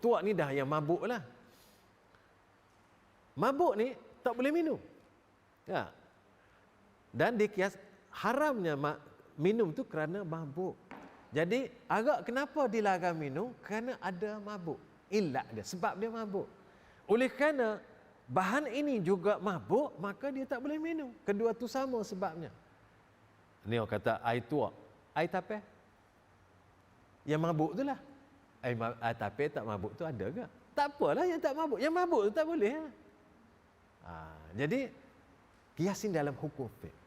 tuak ni dah yang mabuk lah. Mabuk ni tak boleh minum. Ya. Dan dikias haramnya minum tu kerana mabuk. Jadi arak kenapa dilarang minum? Kerana ada mabuk. Illat dia, sebab dia mabuk. Oleh kerana bahan ini juga mabuk, maka dia tak boleh minum. Kedua tu sama sebabnya. Ni orang kata air tuak, air tapeh. Yang mabuk tu lah. Air tapeh tak mabuk tu ada ke? Tak apalah yang tak mabuk. Yang mabuk tu tak boleh lah. Jadi kiasin dalam hukum fiqh.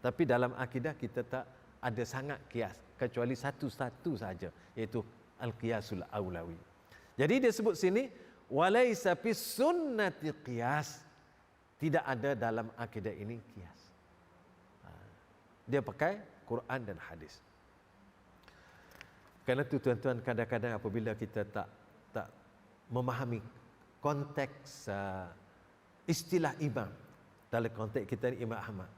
Tapi dalam akidah kita tak ada sangat kias, kecuali satu-satu saja, iaitu al-qiyasul awlawi. Jadi dia sebut sini walaisa fis sunnati qiyas. Tidak ada dalam akidah ini kias. Dia pakai Quran dan hadis. Kerana itu tuan-tuan, kadang-kadang apabila kita tak memahami konteks istilah imam, dalam konteks kita ni Imam Ahmad,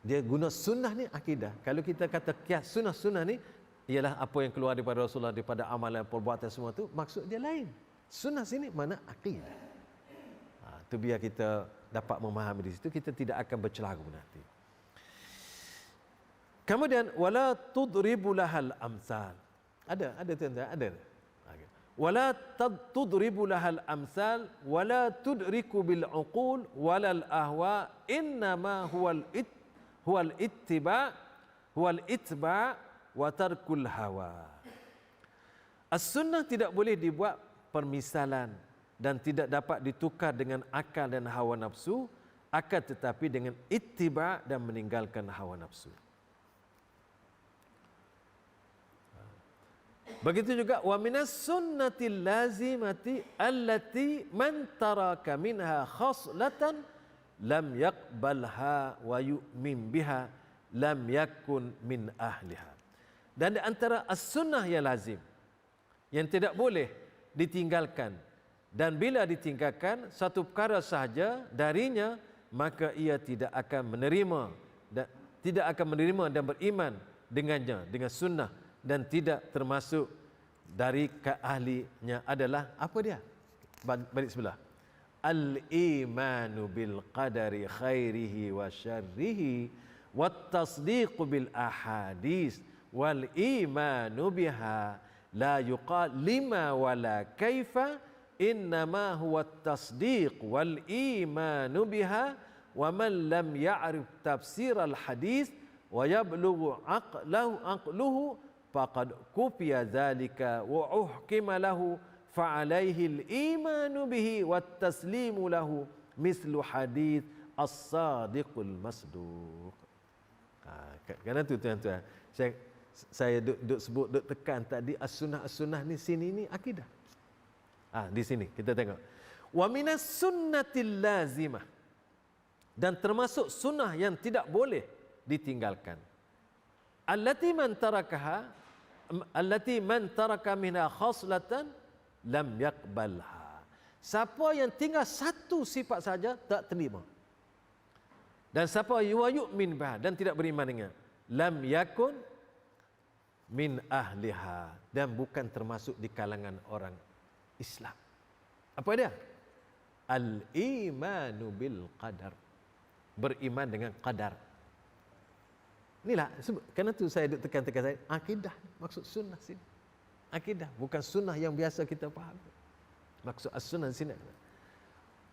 dia guna sunnah ni akidah. Kalau kita kata kias sunnah ni ialah apa yang keluar daripada Rasulullah, daripada amalan, perbuatan semua tu, maksud dia lain. Sunnah sini mana akidah. Tu biar kita dapat memahami di situ, kita tidak akan bercelaru nanti. Kemudian wala tudribu lahal amsal. Ada tuan-tuan, ada. Wala tudribu lahal amsal wala tudriku bil uqul walal ahwa innama huwal ittiba wa tarkul hawa. As-sunnah tidak boleh dibuat permisalan dan tidak dapat ditukar dengan akal dan hawa nafsu, akan tetapi dengan ittiba' dan meninggalkan hawa nafsu. Begitu juga wa minas sunnatil lazimati allati man taraka minha khaslatan lam yaqbalha wa yu'min biha lam yakun min ahliha. Dan di antara as-sunnah yang lazim yang tidak boleh ditinggalkan, dan bila ditinggalkan satu perkara sahaja darinya, maka ia tidak akan menerima dan beriman dengannya, dengan sunnah, dan tidak termasuk dari keahlinya adalah apa dia? Balik sebelah. Al-imanu bil qadari khairihi wa syarrihi wat tasdiqu bil ahadis wal imanu biha la yuqal lima wala kaifa innama huwa at-tasdiq wal imanu biha wa man lam ya'rif tafsir al-hadis wa yablughu aqluhu faqad kufiya dzalika wa uhkima lahu fa alaihi al-imanu bihi wat taslimu lahu mislu hadis as-sadiqul masduq. Kerana tu tuan-tuan, saya duk sebut, duk tekan tadi as-sunnah ni, sini ni akidah. Di sini kita tengok. Wa minas sunnatil lazimah, dan termasuk sunnah yang tidak boleh ditinggalkan. Allati man taraka minha khaslatan lam yaqbalha. Siapa yang tinggal satu sifat saja tak terima. Dan siapa yu'min biha, dan tidak beriman dengan, lam yakun min ahliha, dan bukan termasuk di kalangan orang Islam. Apa dia? Al-imanu bil qadar. Beriman dengan qadar. Inilah, kerana tu saya tekan-tekan saya, akidah maksud sunnah sini. Akidah, bukan sunnah yang biasa kita faham. Maksud as-sunnah sini.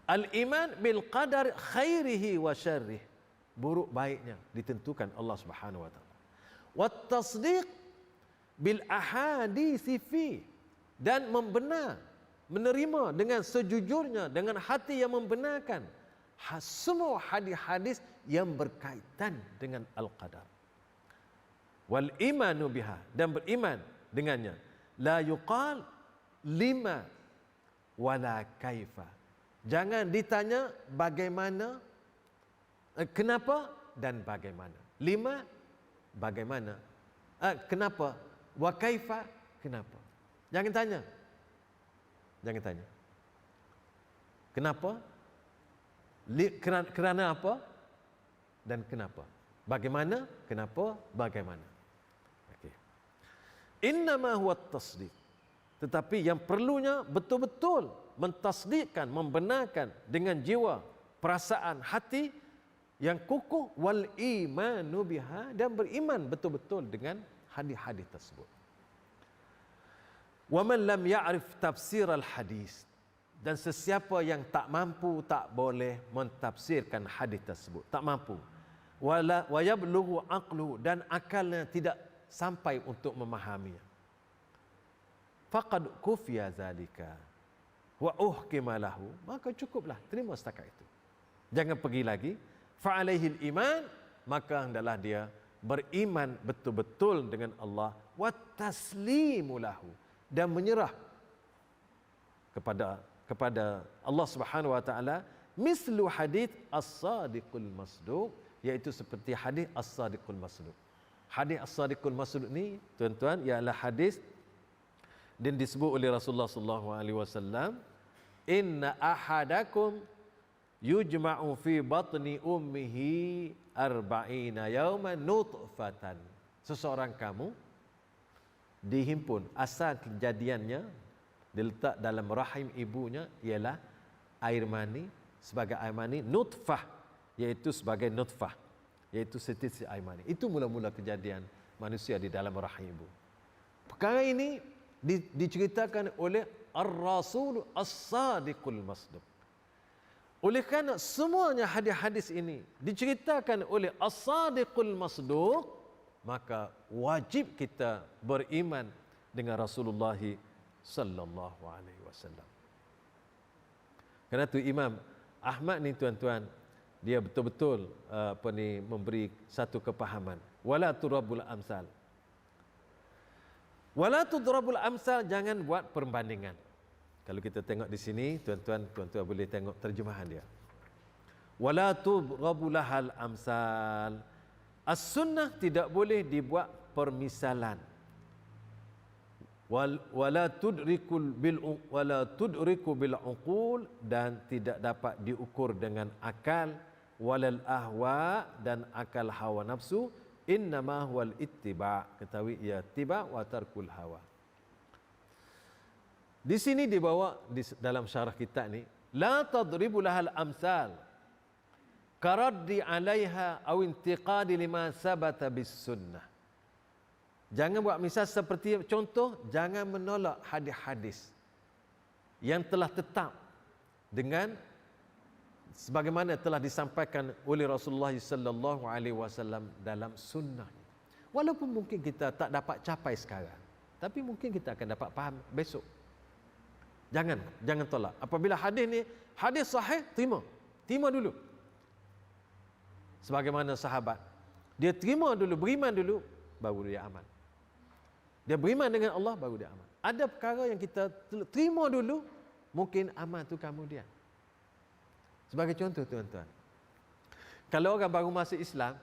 Al-iman bil qadar khairihi wa syarrih. Buruk baiknya ditentukan Allah Subhanahu wa taala. Wat tasdiq bil ahadisi fi, dan menerima dengan sejujurnya, dengan hati yang membenarkan semua hadis-hadis yang berkaitan dengan al-qadar. Wal imanu biha, dan beriman dengannya. La yuqal lima wala kaifa. Jangan ditanya bagaimana, kenapa dan bagaimana. Lima, bagaimana. Kenapa? Wa kaifa, kenapa. Jangan tanya. Jangan tanya. Kenapa? Kerana apa? Dan kenapa? Bagaimana? Kenapa? Bagaimana? Okey. Innama huwa tasdiq. Tetapi yang perlunya betul-betul mentasdikkan, membenarkan dengan jiwa, perasaan, hati yang kukuh, wal imanu biha, dan beriman betul-betul dengan hadis-hadis tersebut. Wa man lam ya'rif tafsir al-hadis, dan sesiapa yang tak mampu, tak boleh mentafsirkan hadis tersebut, tak mampu, wala wa yablughu aqluhu, dan akalnya tidak sampai untuk memahaminya, faqad kufiya zalika wa uhkima lahu, maka cukuplah, terima setakat itu, jangan pergi lagi. Fa alaihil iman, maka hendaklah dia beriman betul-betul dengan Allah, wa taslimu lahu, dan menyerah kepada Allah Subhanahu wa taala, mislu hadits as-sadiqul masduq, iaitu seperti hadis as-sadiqul masduq. Hadis as-sadiqul masduq ni, tuan-tuan, ialah hadis dan disebut oleh Rasulullah sallallahu alaihi wasallam, inna ahadakum yujma'u fi batni ummihi arba'ina yawman nutfatan. Seseorang kamu dihimpun, asal kejadiannya diletak dalam rahim ibunya ialah air mani, sebagai air mani, nutfah, iaitu sebagai nutfah, iaitu setitik air mani. Itu mula-mula kejadian manusia di dalam rahim ibu. Perkara ini diceritakan oleh Ar-Rasul As-Sadiqul Masduq. Oleh kerana semuanya hadis-hadis ini diceritakan oleh As-Sadiqul Masduq, maka wajib kita beriman dengan Rasulullah sallallahu alaihi wasallam. Kerana tu Imam Ahmad ni tuan-tuan, dia betul-betul memberi satu kepahaman. Wala turabul amsal. Wala tudrabul amsal, jangan buat perbandingan. Kalau kita tengok di sini, tuan-tuan boleh tengok terjemahan dia. Wala tudrabul lahal amsal. As-sunnah tidak boleh dibuat permisalan. Wala tudriku bil uqul, dan tidak dapat diukur dengan akal, walal ahwa, dan akal hawa nafsu. Innama huwal ittiba', ketahui ia tiba' wa tarkul hawa. Di sini dibawa dalam syarah kitab ni, la tadribu lahal amsal karaddi 'alaiha aw intiqadi lima sabata bis sunnah. Jangan buat misal seperti contoh, jangan menolak hadis-hadis yang telah tetap dengan sebagaimana telah disampaikan oleh Rasulullah sallallahu alaihi wasallam dalam sunnah. Walaupun mungkin kita tak dapat capai sekarang, tapi mungkin kita akan dapat faham besok. Jangan tolak. Apabila hadis ni hadis sahih, terima dulu. Sebagaimana sahabat, dia terima dulu, beriman dulu, baru dia amal. Dia beriman dengan Allah, baru dia amal. Ada perkara yang kita terima dulu, mungkin amal tu kemudian. Sebagai contoh tuan-tuan, kalau orang baru masuk Islam,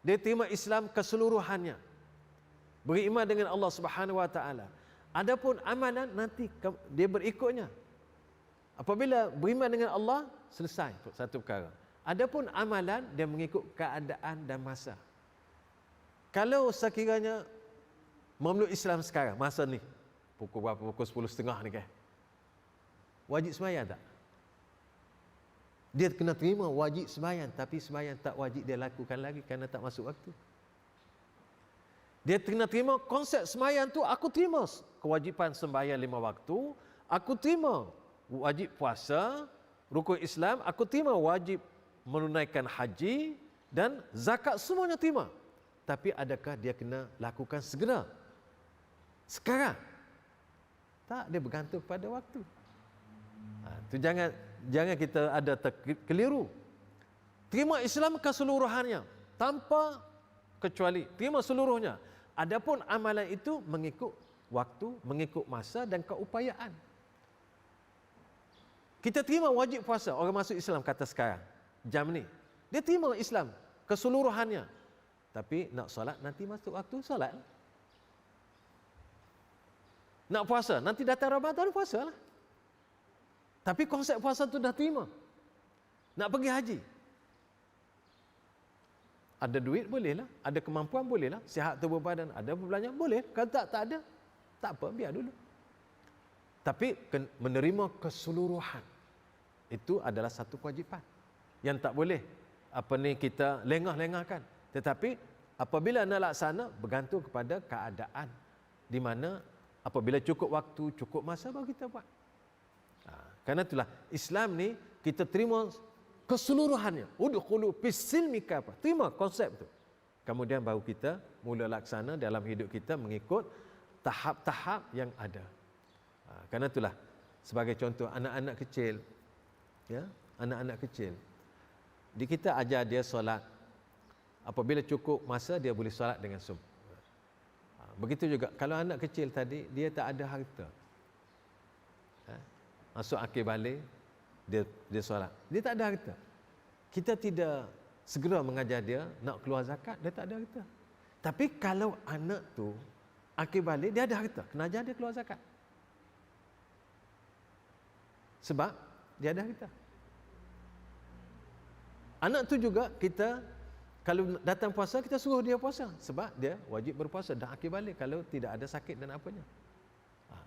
dia terima Islam keseluruhannya, beriman dengan Allah Subhanahu Wa Taala. Adapun amalan nanti dia berikutnya. Apabila beriman dengan Allah, selesai satu perkara. Adapun amalan dia mengikut keadaan dan masa. Kalau sekiranya memeluk Islam sekarang, masa ni pukul berapa? Pukul 10.30 ni kan, wajib sembahyang tak? Dia kena terima wajib sembahyang, tapi sembahyang tak wajib dia lakukan lagi kerana tak masuk waktu. Dia kena terima konsep sembahyang tu, aku terima kewajipan sembahyang 5 waktu, aku terima wajib puasa, rukun Islam, aku terima wajib menunaikan haji dan zakat, semuanya terima. Tapi adakah dia kena lakukan segera? Sekarang? Tak, dia bergantung pada waktu. Tu jangan kita ada keliru. Terima Islam keseluruhannya, tanpa kecuali, terima seluruhnya. Adapun amalan itu mengikut waktu, mengikut masa dan keupayaan. Kita terima wajib puasa, orang masuk Islam kata sekarang, jam ni, dia terima Islam keseluruhannya. Tapi nak solat nanti masuk waktu solat. Nak puasa nanti datang Ramadan, puasalah. Tapi konsep puasa tu dah terima. Nak pergi haji, ada duit bolehlah, ada kemampuan bolehlah, sihat tubuh badan, ada berbelanja boleh. Kalau tak ada, tak apa, biar dulu. Tapi menerima keseluruhan itu adalah satu kewajipan yang tak boleh kita lengah-lengahkan. Tetapi apabila nak laksana, bergantung kepada keadaan, di mana apabila cukup waktu, cukup masa, baru kita buat. Karena itulah Islam ni kita terima keseluruhannya. Udkhulu fis-silmi kafa. Terima konsep tu. Kemudian baru kita mula laksana dalam hidup kita mengikut tahap-tahap yang ada. Karena itulah, sebagai contoh anak-anak kecil, ya, anak-anak kecil, kita ajar dia solat. Apabila cukup masa, dia boleh solat dengan begitu juga kalau anak kecil tadi, dia tak ada harta, masuk akhir balik, dia solat, dia tak ada harta. Kita tidak segera mengajar dia nak keluar zakat, dia tak ada harta. Tapi kalau anak tu akhir balik, dia ada harta, kena ajar dia keluar zakat, sebab dia ada harta. Anak tu juga kita, kalau datang puasa, kita suruh dia puasa, sebab dia wajib berpuasa dan akhir balik kalau tidak ada sakit dan apanya.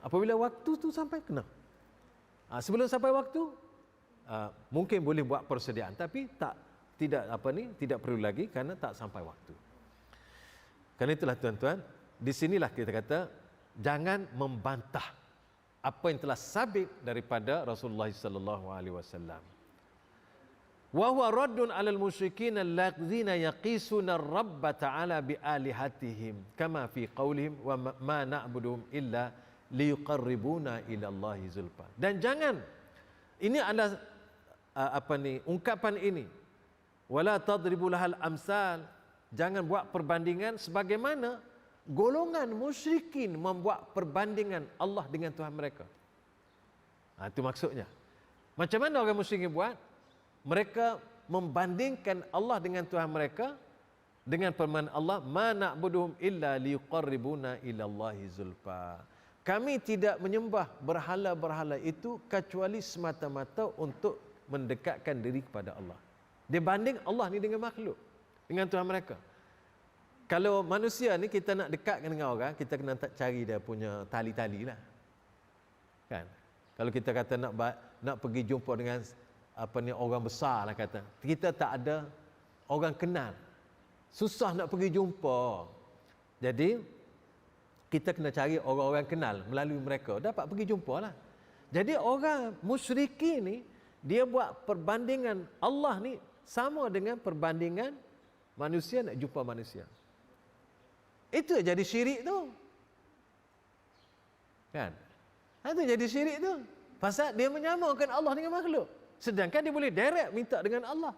Apabila waktu tu sampai, kena. Sebelum sampai waktu, mungkin boleh buat persediaan, tapi tidak perlu lagi kerana tak sampai waktu. Kerana itulah tuan-tuan, di sinilah kita kata jangan membantah apa yang telah sabit daripada Rasulullah sallallahu alaihi wasallam. Wa huwa raddun 'alal musyrikin alladzina yaqisuna ar-rabb ta'ala bi alihatihim kama fi qaulihim wa ma na'buduhum illa liyuqarribuna ila Allahi zulfa. Dan jangan, ini adalah ungkapan ini, wala tadribu lahal amsal, jangan buat perbandingan sebagaimana golongan musyrikin membuat perbandingan Allah dengan Tuhan mereka. Itu maksudnya. Macam mana orang musyrikin buat? Mereka membandingkan Allah dengan Tuhan mereka dengan firman Allah, ma na'buduhum illa liyuqarribuna ila Allahi zulfa. Kami tidak menyembah berhala-berhala itu kecuali semata-mata untuk mendekatkan diri kepada Allah. Dia banding Allah ni dengan makhluk, dengan Tuhan mereka. Kalau manusia ni kita nak dekatkan dengan orang, kita kena cari dia punya tali-tali lah. Kan? Kalau kita kata nak pergi jumpa dengan orang besar lah kata, kita tak ada orang kenal, susah nak pergi jumpa. Jadi kita kena cari orang-orang kenal, melalui mereka dapat pergi jumpa lah. Jadi orang musyrikin ni, dia buat perbandingan Allah ni sama dengan perbandingan manusia nak jumpa manusia. Itu jadi syirik tu. Kan? Itu jadi syirik tu. Pasal dia menyamakan Allah dengan makhluk. Sedangkan dia boleh direct minta dengan Allah.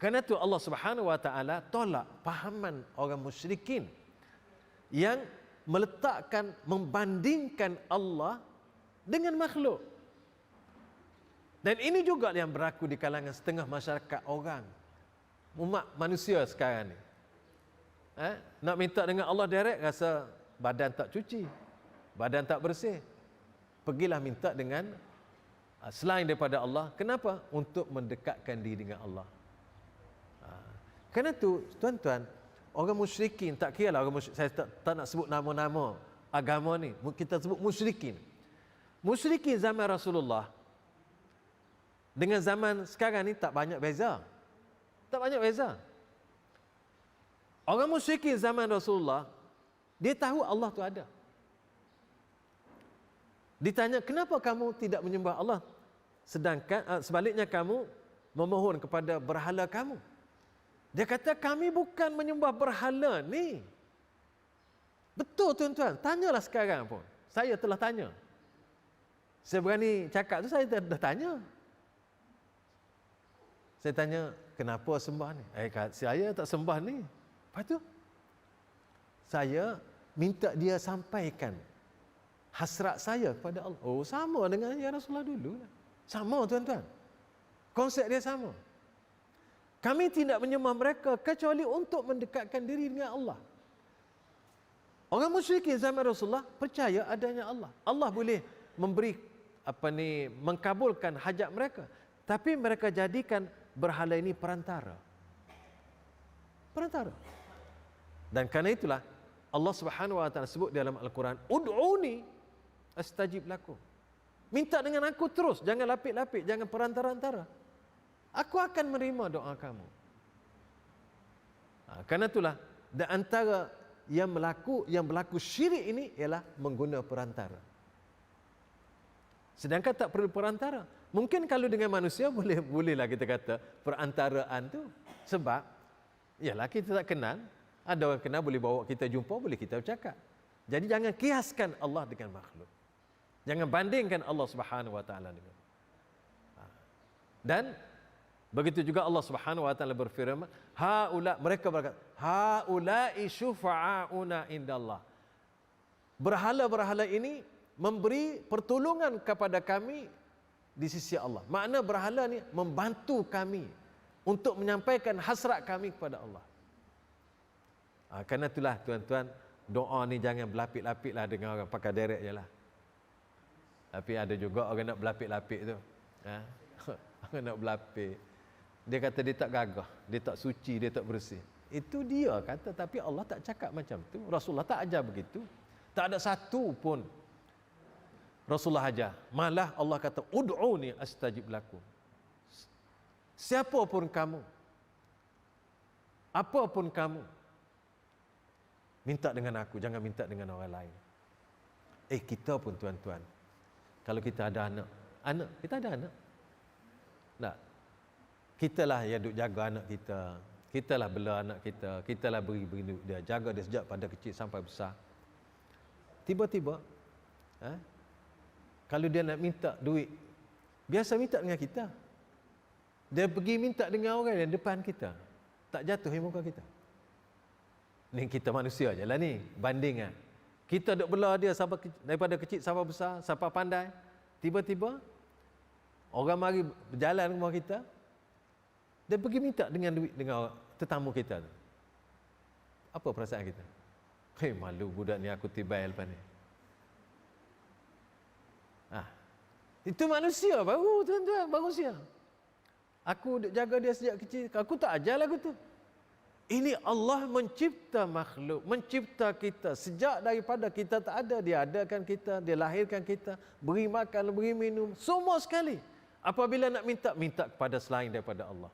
Kerana tu Allah Subhanahu Wa Taala tolak pahaman orang musyrikin yang meletakkan, membandingkan Allah dengan makhluk. Dan ini juga yang berlaku di kalangan setengah masyarakat orang, umat manusia sekarang ni. Nak minta dengan Allah direct, rasa badan tak cuci, badan tak bersih. Pergilah minta dengan selain daripada Allah. Kenapa? Untuk mendekatkan diri dengan Allah. Kerana tu, tuan-tuan, orang musyrikin, tak kira lah orang musyrik, saya tak nak sebut nama-nama agama ni, kita sebut musyrikin. Musyrikin zaman Rasulullah dengan zaman sekarang ni tak banyak beza. Tak banyak beza. Orang musyrikin zaman Rasulullah, dia tahu Allah tu ada. Ditanya, kenapa kamu tidak menyembah Allah? Sedangkan sebaliknya kamu memohon kepada berhala kamu. Dia kata, kami bukan menyembah berhala ni. Betul tuan-tuan, tanyalah sekarang pun. Saya telah tanya. Saya berani cakap tu, saya dah tanya. Saya tanya, kenapa sembah ni? Saya tak sembah ni. Lepas tu, saya minta dia sampaikan hasrat saya kepada Allah. Oh, sama dengan ya Rasulullah dulu. Sama tuan-tuan. Konsep dia sama. Kami tidak menyembah mereka kecuali untuk mendekatkan diri dengan Allah. Orang musyrikin zaman Rasulullah percaya adanya Allah. Allah boleh memberi mengkabulkan hajat mereka. Tapi mereka jadikan berhala ini perantara. Perantara. Dan kerana itulah Allah Subhanahu Wa Taala sebut dalam Al-Quran, ud'uni astajib lakum. Minta dengan aku terus, jangan lapik-lapik, jangan perantara-antara. Aku akan menerima doa kamu. Kerana itulah, dan antara yang berlaku syirik ini ialah mengguna perantara. Sedangkan tak perlu perantara. Mungkin kalau dengan manusia bolehlah kita kata perantaraan tu. Sebab, ialah kita tak kenal, ada orang kenal boleh bawa kita jumpa, boleh kita bercakap. Jadi jangan kiaskan Allah dengan makhluk. Jangan bandingkan Allah Subhanahu Wa Taala dengan. Dan begitu juga Allah Subhanahu Wa Taala berfirman, mereka berkata, haula'i syufa'auna indallah. Berhala-berhala ini memberi pertolongan kepada kami di sisi Allah. Makna berhala ni membantu kami untuk menyampaikan hasrat kami kepada Allah. Kerana itulah tuan-tuan, doa ni jangan berlapik-lapiklah dengan orang pakai derek je lah. Tapi ada juga orang nak berlapik-lapik tu. Orang nak berlapik. Dia kata dia tak gagah, dia tak suci, dia tak bersih. Itu dia kata, tapi Allah tak cakap macam tu. Rasulullah tak ajar begitu. Tak ada satu pun Rasulullah ajar. Malah Allah kata, ud'uni astajib lakum. Siapa pun kamu, apa pun kamu, minta dengan aku, jangan minta dengan orang lain. Kita pun tuan-tuan, kalau kita ada anak, kita ada anak. Tak. Kitalah yang duk jaga anak kita. Kitalah bela anak kita. Kitalah beri dia, jaga dia sejak pada kecil sampai besar. Tiba-tiba Kalau dia nak minta duit, biasa minta dengan kita. Dia pergi minta dengan orang yang depan kita, tak jatuh di muka kita. Ni kita manusia je lah ni, banding kan. Kita duk bela dia sampai daripada kecil sampai besar, sampai pandai. Tiba-tiba orang mari berjalan ke rumah kita, dia pergi minta dengan duit dengan tetamu kita tu. Apa perasaan kita? Hei, malu budak ni, aku tibai lepas ni. Itu manusia baru, tuan-tuan, manusia. Aku duk jaga dia sejak kecil, aku tak ajar lagu tu. Ini Allah mencipta makhluk, mencipta kita. Sejak daripada kita tak ada, dia adakan kita, dia lahirkan kita, beri makan, beri minum, semua sekali. Apabila nak minta, minta kepada selain daripada Allah.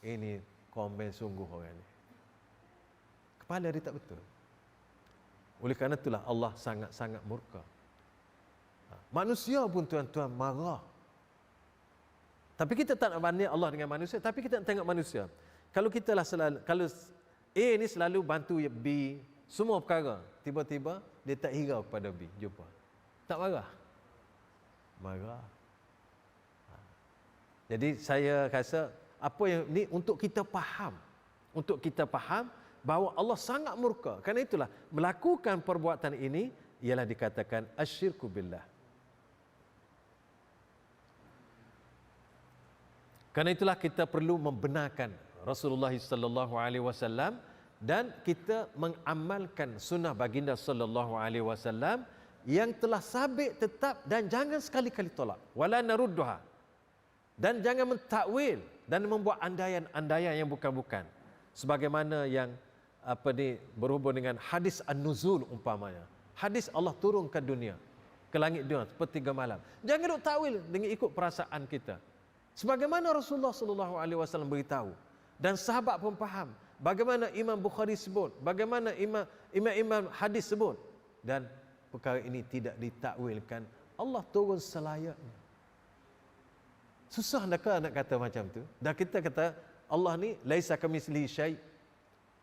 Ini komen sungguh orang ni. Kepala dia tak betul. Oleh kerana itulah Allah sangat-sangat murka. Manusia pun tuan-tuan marah. Tapi kita tak nak banding Allah dengan manusia, tapi kita nak tengok manusia. Kalau kita lah selalu, kalau A ni selalu bantu B, semua perkara, tiba-tiba dia tak hirau kepada B, jumpa. Tak marah? Marah. Jadi saya rasa apa yang ni untuk kita faham. Untuk kita faham bahawa Allah sangat murka. Kerana itulah melakukan perbuatan ini ialah dikatakan asyirku billah. Kerana itulah kita perlu membenarkan Rasulullah sallallahu alaihi wasallam dan kita mengamalkan sunnah baginda sallallahu alaihi wasallam yang telah sabit tetap dan jangan sekali-kali tolak. Wala narudduha. Dan jangan mentakwil dan membuat andaian-andaian yang bukan-bukan. Sebagaimana yang berhubung dengan hadis an-nuzul umpamanya. Hadis Allah turun ke dunia, ke langit dunia sepertiga malam. Jangan duk takwil dengan ikut perasaan kita. Sebagaimana Rasulullah sallallahu alaihi wasallam beritahu dan sahabat pun faham bagaimana Imam Bukhari sebut, bagaimana imam hadis sebut, dan perkara ini tidak ditakwilkan. Allah turun selayaknya. Susah nak kata macam tu. Dan kita kata Allah ni laisa kamitslihi syai'.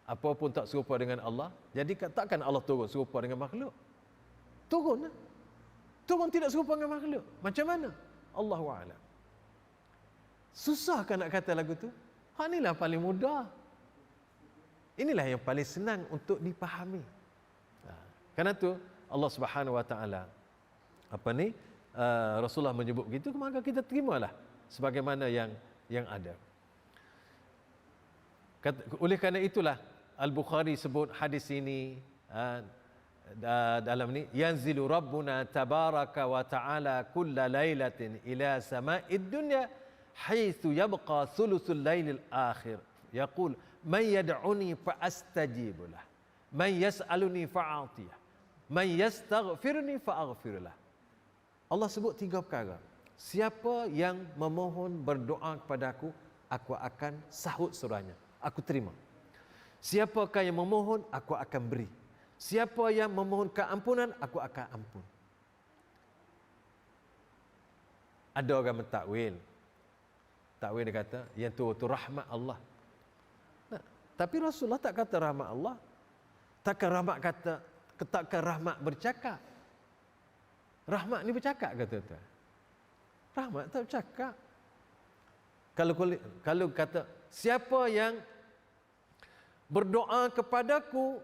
Apa pun tak serupa dengan Allah. Jadi takkan Allah turun serupa dengan makhluk? Turun lah. Turun tidak serupa dengan makhluk. Macam mana? Allahu a'lam. Susah kan nak kata lagu tu? Inilah paling mudah. Inilah yang paling senang untuk dipahami. Karena tu Allah Subhanahu wa taala Rasulullah menyebut begitu, maka kita terimalah sebagaimana yang ada. Oleh kerana itulah Al-Bukhari sebut hadis ini dalam ni, yanzilu rabbuna tabaraka wa ta'ala kulla lailatin ila sama'id dunya haitsu yabqa thuluthul lailil akhir yaqul man yad'uni fa astajibu lah, man yas'aluni fa a'tiyah, man yastaghfirni fa aghfir lah. Allah sebut 3 perkara. Siapa yang memohon berdoa kepada aku akan sahut surahnya, aku terima. Siapakah yang memohon, aku akan beri. Siapa yang memohon keampunan, aku akan ampun. Ada orang mentakwil. Takwil dia kata, yang tu rahmat Allah. Nah, tapi Rasulullah tak kata rahmat Allah. Takkan rahmat bercakap. Rahmat ni bercakap kata tu. Rahmat tak bercakap. Kalau kata siapa yang berdoa kepadaku,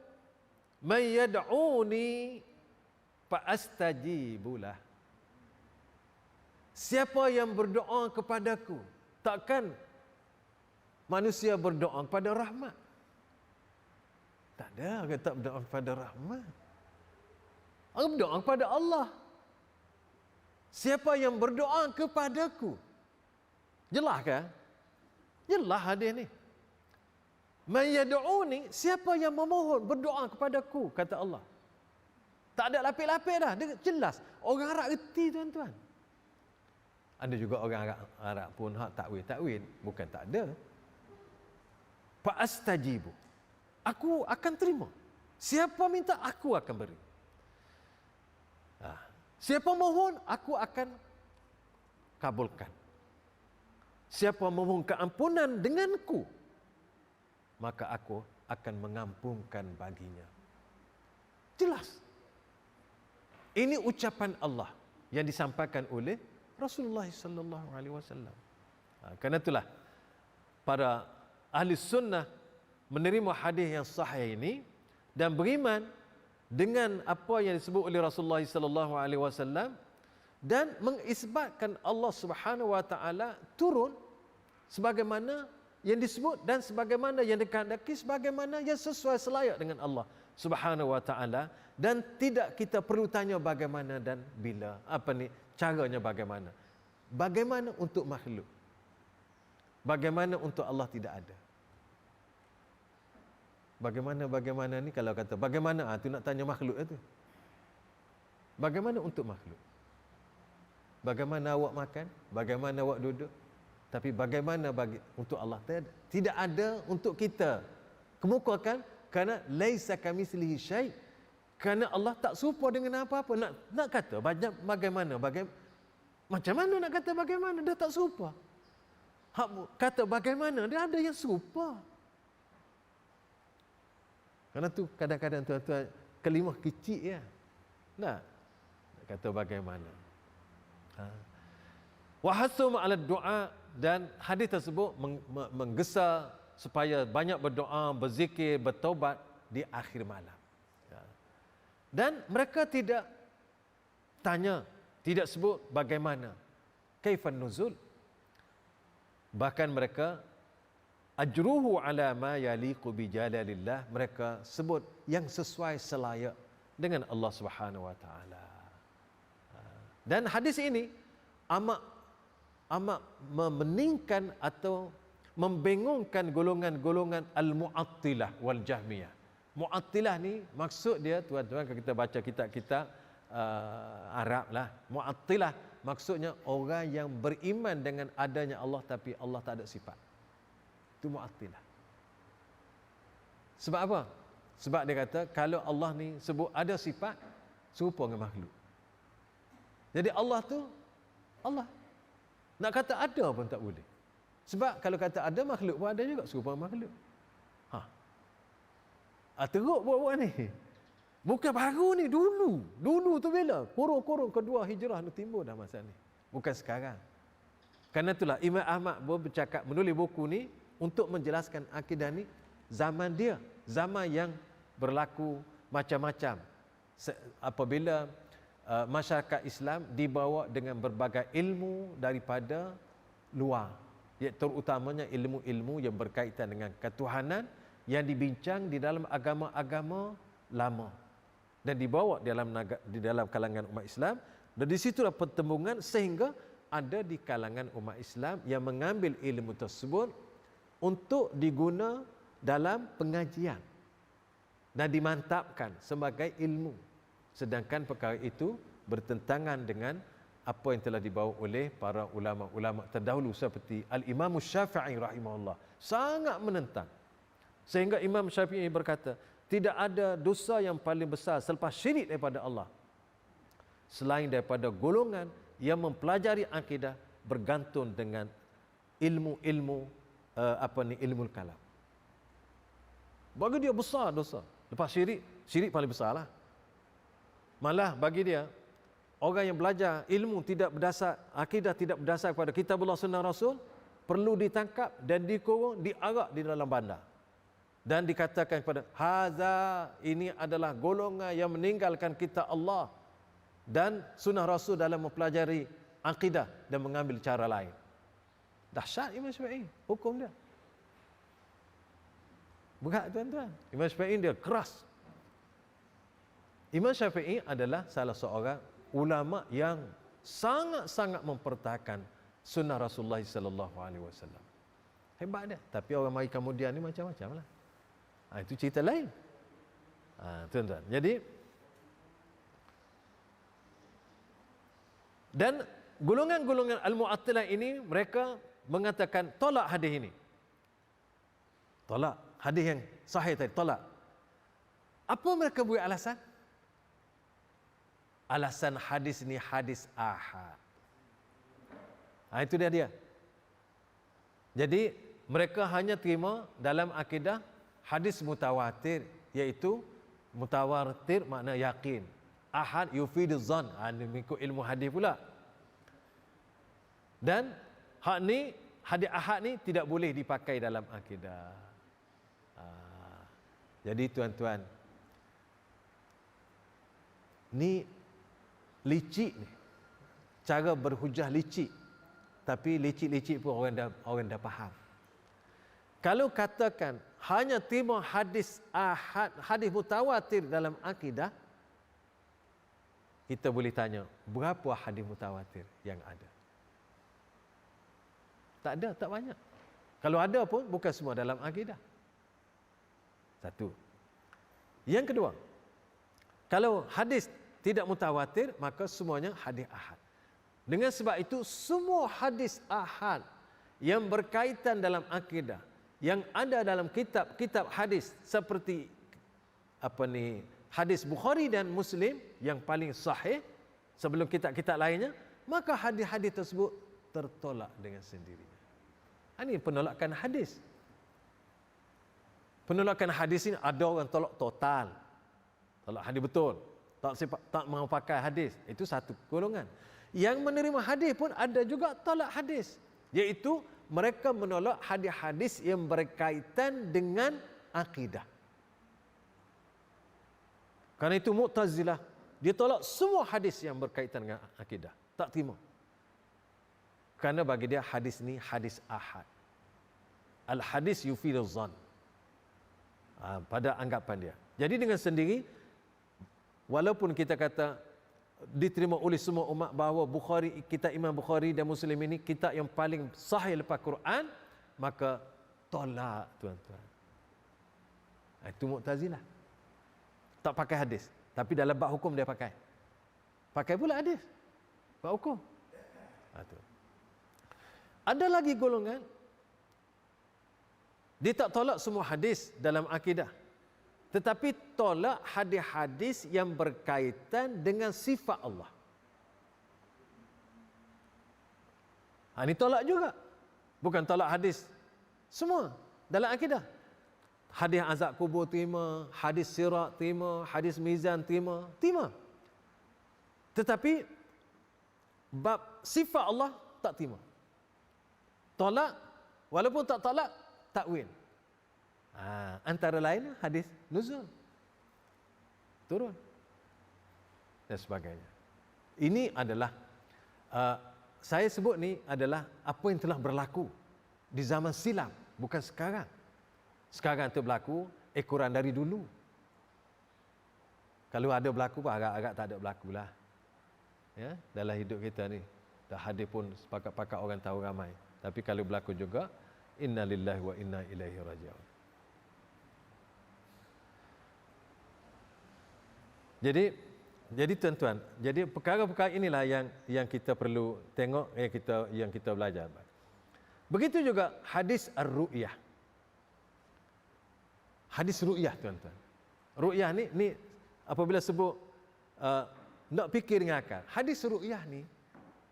may yad'uni fa astajibulah. Siapa yang berdoa kepadaku, takkan manusia berdoa kepada rahmat. Tak ada orang tak berdoa kepada rahmat. Orang berdoa kepada Allah. Siapa yang berdoa kepadaku. Jelas kan? Jelas hadis ni. Man yad'uni, siapa yang memohon berdoa kepadaku, kata Allah. Tak ada lapis-lapis dah, dia jelas. Orang Arab reti tuan-tuan. Ada juga orang Arab pun hak takwil, bukan tak ada. Fa astajibu. Aku akan terima. Siapa minta, aku akan beri. Siapa mohon, aku akan kabulkan. Siapa memohon keampunan denganku, maka aku akan mengampunkan baginya. Jelas. Ini ucapan Allah yang disampaikan oleh Rasulullah sallallahu alaihi wasallam. Karena itulah para ahli sunnah menerima hadis yang sahih ini dan beriman dengan apa yang disebut oleh Rasulullah sallallahu alaihi wasallam dan mengisbatkan Allah Subhanahu wa taala turun sebagaimana yang disebut dan sebagaimana yang dikehendaki, sebagaimana yang sesuai selayak dengan Allah Subhanahu wa taala, dan tidak kita perlu tanya bagaimana dan bila, caranya bagaimana. Bagaimana untuk makhluk? Bagaimana untuk Allah tidak ada? Bagaimana ni kalau kata bagaimana tu nak tanya makhluk itu. Bagaimana untuk makhluk? Bagaimana awak makan? Bagaimana awak duduk? Tapi bagaimana untuk Allah? Tidak ada untuk kita kemukakan, kerana laisa kamitslihi syai'. Kerana Allah tak serupa dengan apa-apa. Nak kata bagaimana? Macam mana nak kata bagaimana? Dia tak serupa. Kata bagaimana? Dia ada yang serupa. Kerana tu kadang-kadang tuan-tuan kelimah kecil ya. Nak kata bagaimana? Wa hasum 'ala du'a, dan hadis tersebut menggesa supaya banyak berdoa, berzikir, bertaubat di akhir malam. Dan mereka tidak tanya, tidak sebut bagaimana, kaifan nuzul. Bahkan mereka ajruhu ala ma yaliqu bi jalalillah, mereka sebut yang sesuai selayak dengan Allah Subhanahu wa taala. Dan hadis ini amat memeningkan atau membingungkan golongan-golongan al-mu'attilah wal jahmiyah. Mu'attilah ni maksud dia, tuan-tuan, kalau kita baca kitab-kitab Arab lah, mu'attilah maksudnya orang yang beriman dengan adanya Allah tapi Allah tak ada sifat. Itu mu'attilah. Sebab apa? Sebab dia kata kalau Allah ni sebut ada sifat, serupa dengan makhluk. Jadi Allah tu Allah. Nak kata ada pun tak boleh. Sebab kalau kata ada, makhluk pun ada juga, serupa makhluk. Teruk buat-buat ni. Bukan baru ni, dulu. Dulu tu bila? Kurun-kurun kedua hijrah ni timbul dah masa ni. Bukan sekarang. Karena itulah Imam Ahmad bercakap, menulis buku ni untuk menjelaskan akidah ni zaman dia. Zaman yang berlaku macam-macam. Apabila masyarakat Islam dibawa dengan berbagai ilmu daripada luar, iaitu terutamanya ilmu-ilmu yang berkaitan dengan ketuhanan yang dibincang di dalam agama-agama lama dan dibawa di dalam kalangan umat Islam, dan di situlah pertembungan sehingga ada di kalangan umat Islam yang mengambil ilmu tersebut untuk diguna dalam pengajian dan dimantapkan sebagai ilmu. Sedangkan perkara itu bertentangan dengan apa yang telah dibawa oleh para ulama-ulama terdahulu seperti Al-Imam Syafi'i rahimahullah. Sangat menentang. Sehingga Imam Syafi'i berkata, tidak ada dosa yang paling besar selepas syirik daripada Allah selain daripada golongan yang mempelajari akidah bergantung dengan ilmu-ilmu ilmu kalam. Bagi dia besar dosa. Lepas syirik paling besar lah. Malah bagi dia, orang yang belajar ilmu tidak berdasar, akidah tidak berdasar kepada kitabullah sunnah Rasul, perlu ditangkap dan dikurung, diarak di dalam bandar. Dan dikatakan kepada, haza, ini adalah golongan yang meninggalkan kitab Allah dan sunnah Rasul dalam mempelajari akidah dan mengambil cara lain. Dahsyat Imam Syafi'i, hukum dia. Berat tuan-tuan. Imam Syafi'i dia keras. Imam Syafi'i adalah salah seorang ulama yang sangat-sangat mempertahankan sunnah Rasulullah sallallahu alaihi wasallam. Hebat dia. Tapi orang mari kemudian ni macam-macam lah. Itu cerita lain. Tuan-tuan. Jadi dan golongan-golongan al-mu'attilah ini mereka mengatakan tolak hadis ini. Tolak hadis yang sahih tadi, tolak. Apa mereka buat alasan? Alasan hadis ni hadis ahad. Itu dia. Jadi mereka hanya terima dalam akidah hadis mutawatir, iaitu mutawatir makna yakin. ahad yufiduz zan. Ini mengikut ilmu hadis pula. Dan hak ni, hadis ahad ni tidak boleh dipakai dalam akidah. Jadi tuan-tuan, ni licik ni. Cara berhujah licik. Tapi licik-licik pun orang dah faham. Kalau katakan hanya terima hadis ahad, hadis mutawatir dalam akidah, kita boleh tanya, berapa hadis mutawatir yang ada? Tak ada, tak banyak. Kalau ada pun bukan semua dalam akidah. Satu. Yang kedua, kalau hadis tidak mutawatir, maka semuanya hadis ahad. Dengan sebab itu, semua hadis ahad yang berkaitan dalam akidah, yang ada dalam kitab-kitab hadis seperti hadis Bukhari dan Muslim yang paling sahih sebelum kitab-kitab lainnya, maka hadis-hadis tersebut tertolak dengan sendirinya. Ini penolakan hadis. Penolakan hadis ini ada orang tolak total. Tolak hadis betul. Tak mau pakai hadis. Itu satu golongan. Yang menerima hadis pun ada juga tolak hadis. Iaitu mereka menolak hadis-hadis yang berkaitan dengan akidah. Karena itu Mu'tazilah, dia tolak semua hadis yang berkaitan dengan akidah. Tak terima. Karena bagi dia hadis ni hadis ahad. Al-hadis yufiduz zan. Pada anggapan dia. Jadi dengan sendiri, walaupun kita kata diterima oleh semua umat bahawa Bukhari, kitab Imam Bukhari dan Muslim ini kitab yang paling sahih lepas Quran, maka tolak tuan-tuan. Itu Mu'tazilah. Tak pakai hadis, tapi dalam bab hukum dia pakai. Pakai pula hadis. Bab hukum. Ada lagi golongan dia tak tolak semua hadis dalam akidah, tetapi tolak hadis-hadis yang berkaitan dengan sifat Allah. Ini tolak juga. Bukan tolak hadis semua dalam akidah. Hadis azab kubur terima, hadis sirat terima, hadis mizan terima. Tetapi bab sifat Allah tak terima. Tolak, walaupun tak tolak, takwil. Antara lain hadis nuzul, turun dan sebagainya. Ini adalah saya sebut ni adalah apa yang telah berlaku di zaman silam, bukan sekarang. Sekarang itu berlaku ekoran dari dulu. Kalau ada berlaku pun agak-agak tak ada berlaku lah. Ya, dalam hidup kita ni dah hadir pun pakat-pakat orang tahu ramai. Tapi kalau berlaku juga, inna lillahi wa inna ilaihi raji'un. Jadi tuan-tuan, jadi perkara-perkara inilah yang kita perlu tengok, yang kita belajar. Begitu juga hadis ar-ru'yah. Hadis ru'yah tuan-tuan. Ru'yah ni apabila sebut nak fikir dengan akal. Hadis ru'yah ni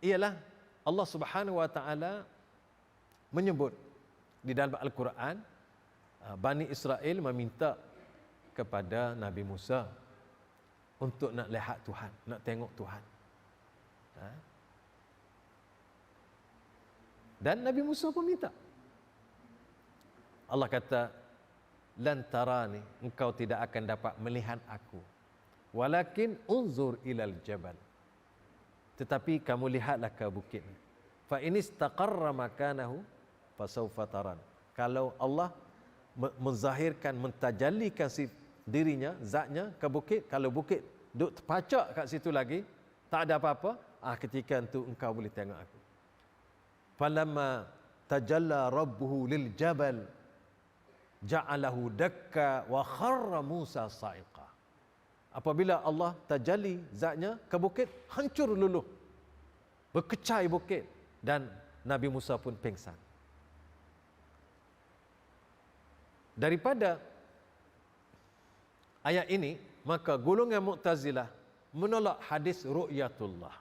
ialah Allah Subhanahu wa taala menyebut di dalam Al-Quran, Bani Israel meminta kepada Nabi Musa untuk nak lihat Tuhan, nak tengok Tuhan. Dan Nabi Musa pun minta. Allah kata, lan tarani, engkau tidak akan dapat melihat aku. Walakin unzur ilal jabal. Tetapi kamu lihatlah ke bukit. Fa in istaqarra makanahu fasawfa taran. Kalau Allah menzahirkan, mentajallikan dirinya, zatnya ke bukit, kalau bukit duk terpacak kat situ lagi, tak ada apa-apa, ketika itu engkau boleh tengok aku. Falamma tajalla rabbuhu lil jabal ja'alahu dakka wa kharra Musa sa'iqa. Apabila Allah tajalli zatnya ke bukit, hancur luluh, berkecai bukit, dan Nabi Musa pun pingsan. Daripada ayat ini, maka golongan Mu'tazilah menolak hadis ru'yatullah.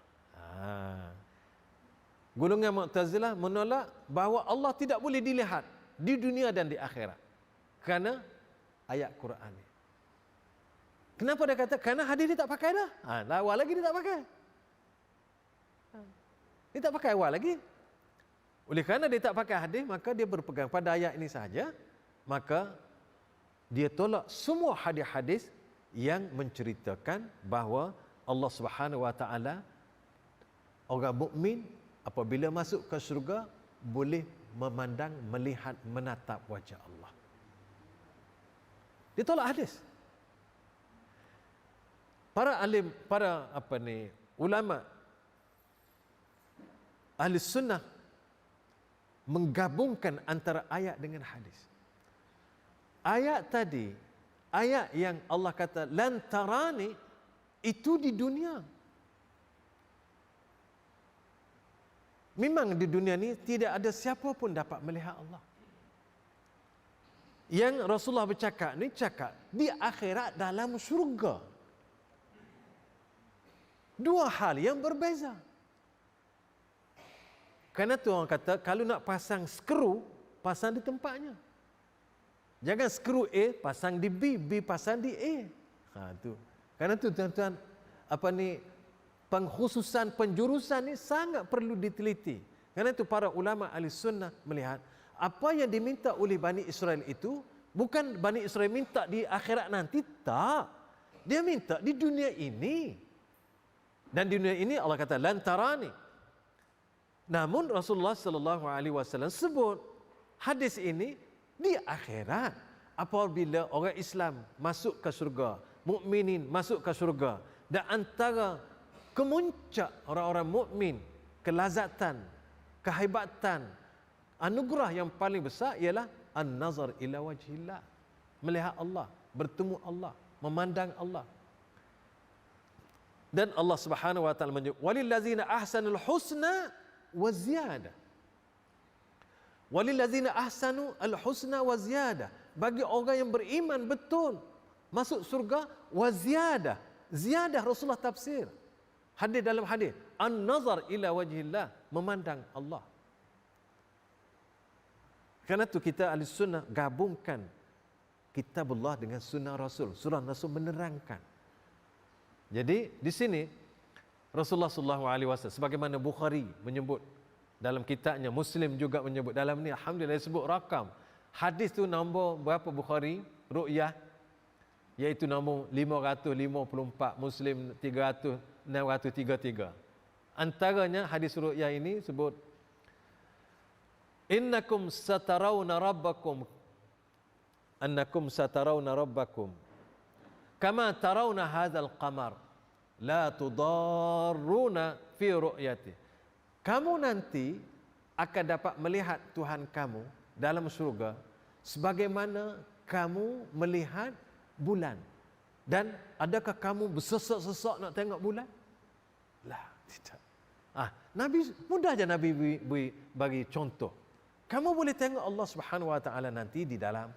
Golongan Mu'tazilah menolak bahawa Allah tidak boleh dilihat di dunia dan di akhirat kerana ayat Quran ini. Kenapa dia kata? Karena hadis dia tak pakai dah. Awal lagi dia tak pakai. Dia tak pakai awal lagi. Oleh kerana dia tak pakai hadis, maka dia berpegang pada ayat ini sahaja. Maka dia tolak semua hadis-hadis yang menceritakan bahawa Allah Subhanahu Wa Taala, orang mukmin apabila masuk ke syurga boleh memandang, melihat, menatap wajah Allah. Dia tolak hadis. Para alim, ulama ahli sunnah menggabungkan antara ayat dengan hadis. Ayat tadi, ayat yang Allah kata lan tarani, itu di dunia. Memang di dunia ni tidak ada siapa pun dapat melihat Allah. Yang Rasulullah bercakap ni cakap di akhirat dalam syurga. Dua hal yang berbeza. Kerana tu orang kata kalau nak pasang skru, pasang di tempatnya. Jangan skru A pasang di B, B pasang di A. Tu. Kerana tu tuan-tuan, pengkhususan penjurusan ni sangat perlu diteliti. Kerana itu para ulama ahli sunnah melihat apa yang diminta oleh Bani Israel itu bukan Bani Israel minta di akhirat nanti, tak. Dia minta di dunia ini. Dan di dunia ini Allah kata lan tarani. Namun Rasulullah sallallahu alaihi wasallam sebut hadis ini di akhirat apabila orang Islam masuk ke syurga, mukminin masuk ke syurga, dan antara kemuncak orang-orang mukmin, kelazatan, kehebatan, anugerah yang paling besar ialah an-nazar ila wajhillah, melihat Allah, bertemu Allah, memandang Allah. Dan Allah Subhanahu wa taala menyebut walillazina ahsanul husna wa ziyadah. Walillazina ahsanu al-husna wa ziyadah. Bagi orang yang beriman betul masuk surga wa ziyadah. Ziyadah Rasulullah tafsir. Hadis dalam hadis, an-nazar ila wajhillah, memandang Allah. Karena itu kita ahli sunnah gabungkan kitabullah dengan sunnah Rasul. Sunnah Rasul menerangkan. Jadi di sini Rasulullah sallallahu alaihi wasallam sebagaimana Bukhari menyebut dalam kitabnya, Muslim juga menyebut dalam ni, alhamdulillah disebut rakam. Hadis tu nombor berapa Bukhari? Ru'yah iaitu nombor 554, Muslim 633. Antaranya hadis ru'yah ini sebut annakum satarawna rabbakum kama tarawna hadzal qamar la tudarruna fi ru'yati. Kamu nanti akan dapat melihat Tuhan kamu dalam syurga sebagaimana kamu melihat bulan. Dan adakah kamu bersesak-sesak nak tengok bulan? Lah, tidak. Nabi mudah je Nabi bagi contoh. Kamu boleh tengok Allah Subhanahu wa taala nanti di dalam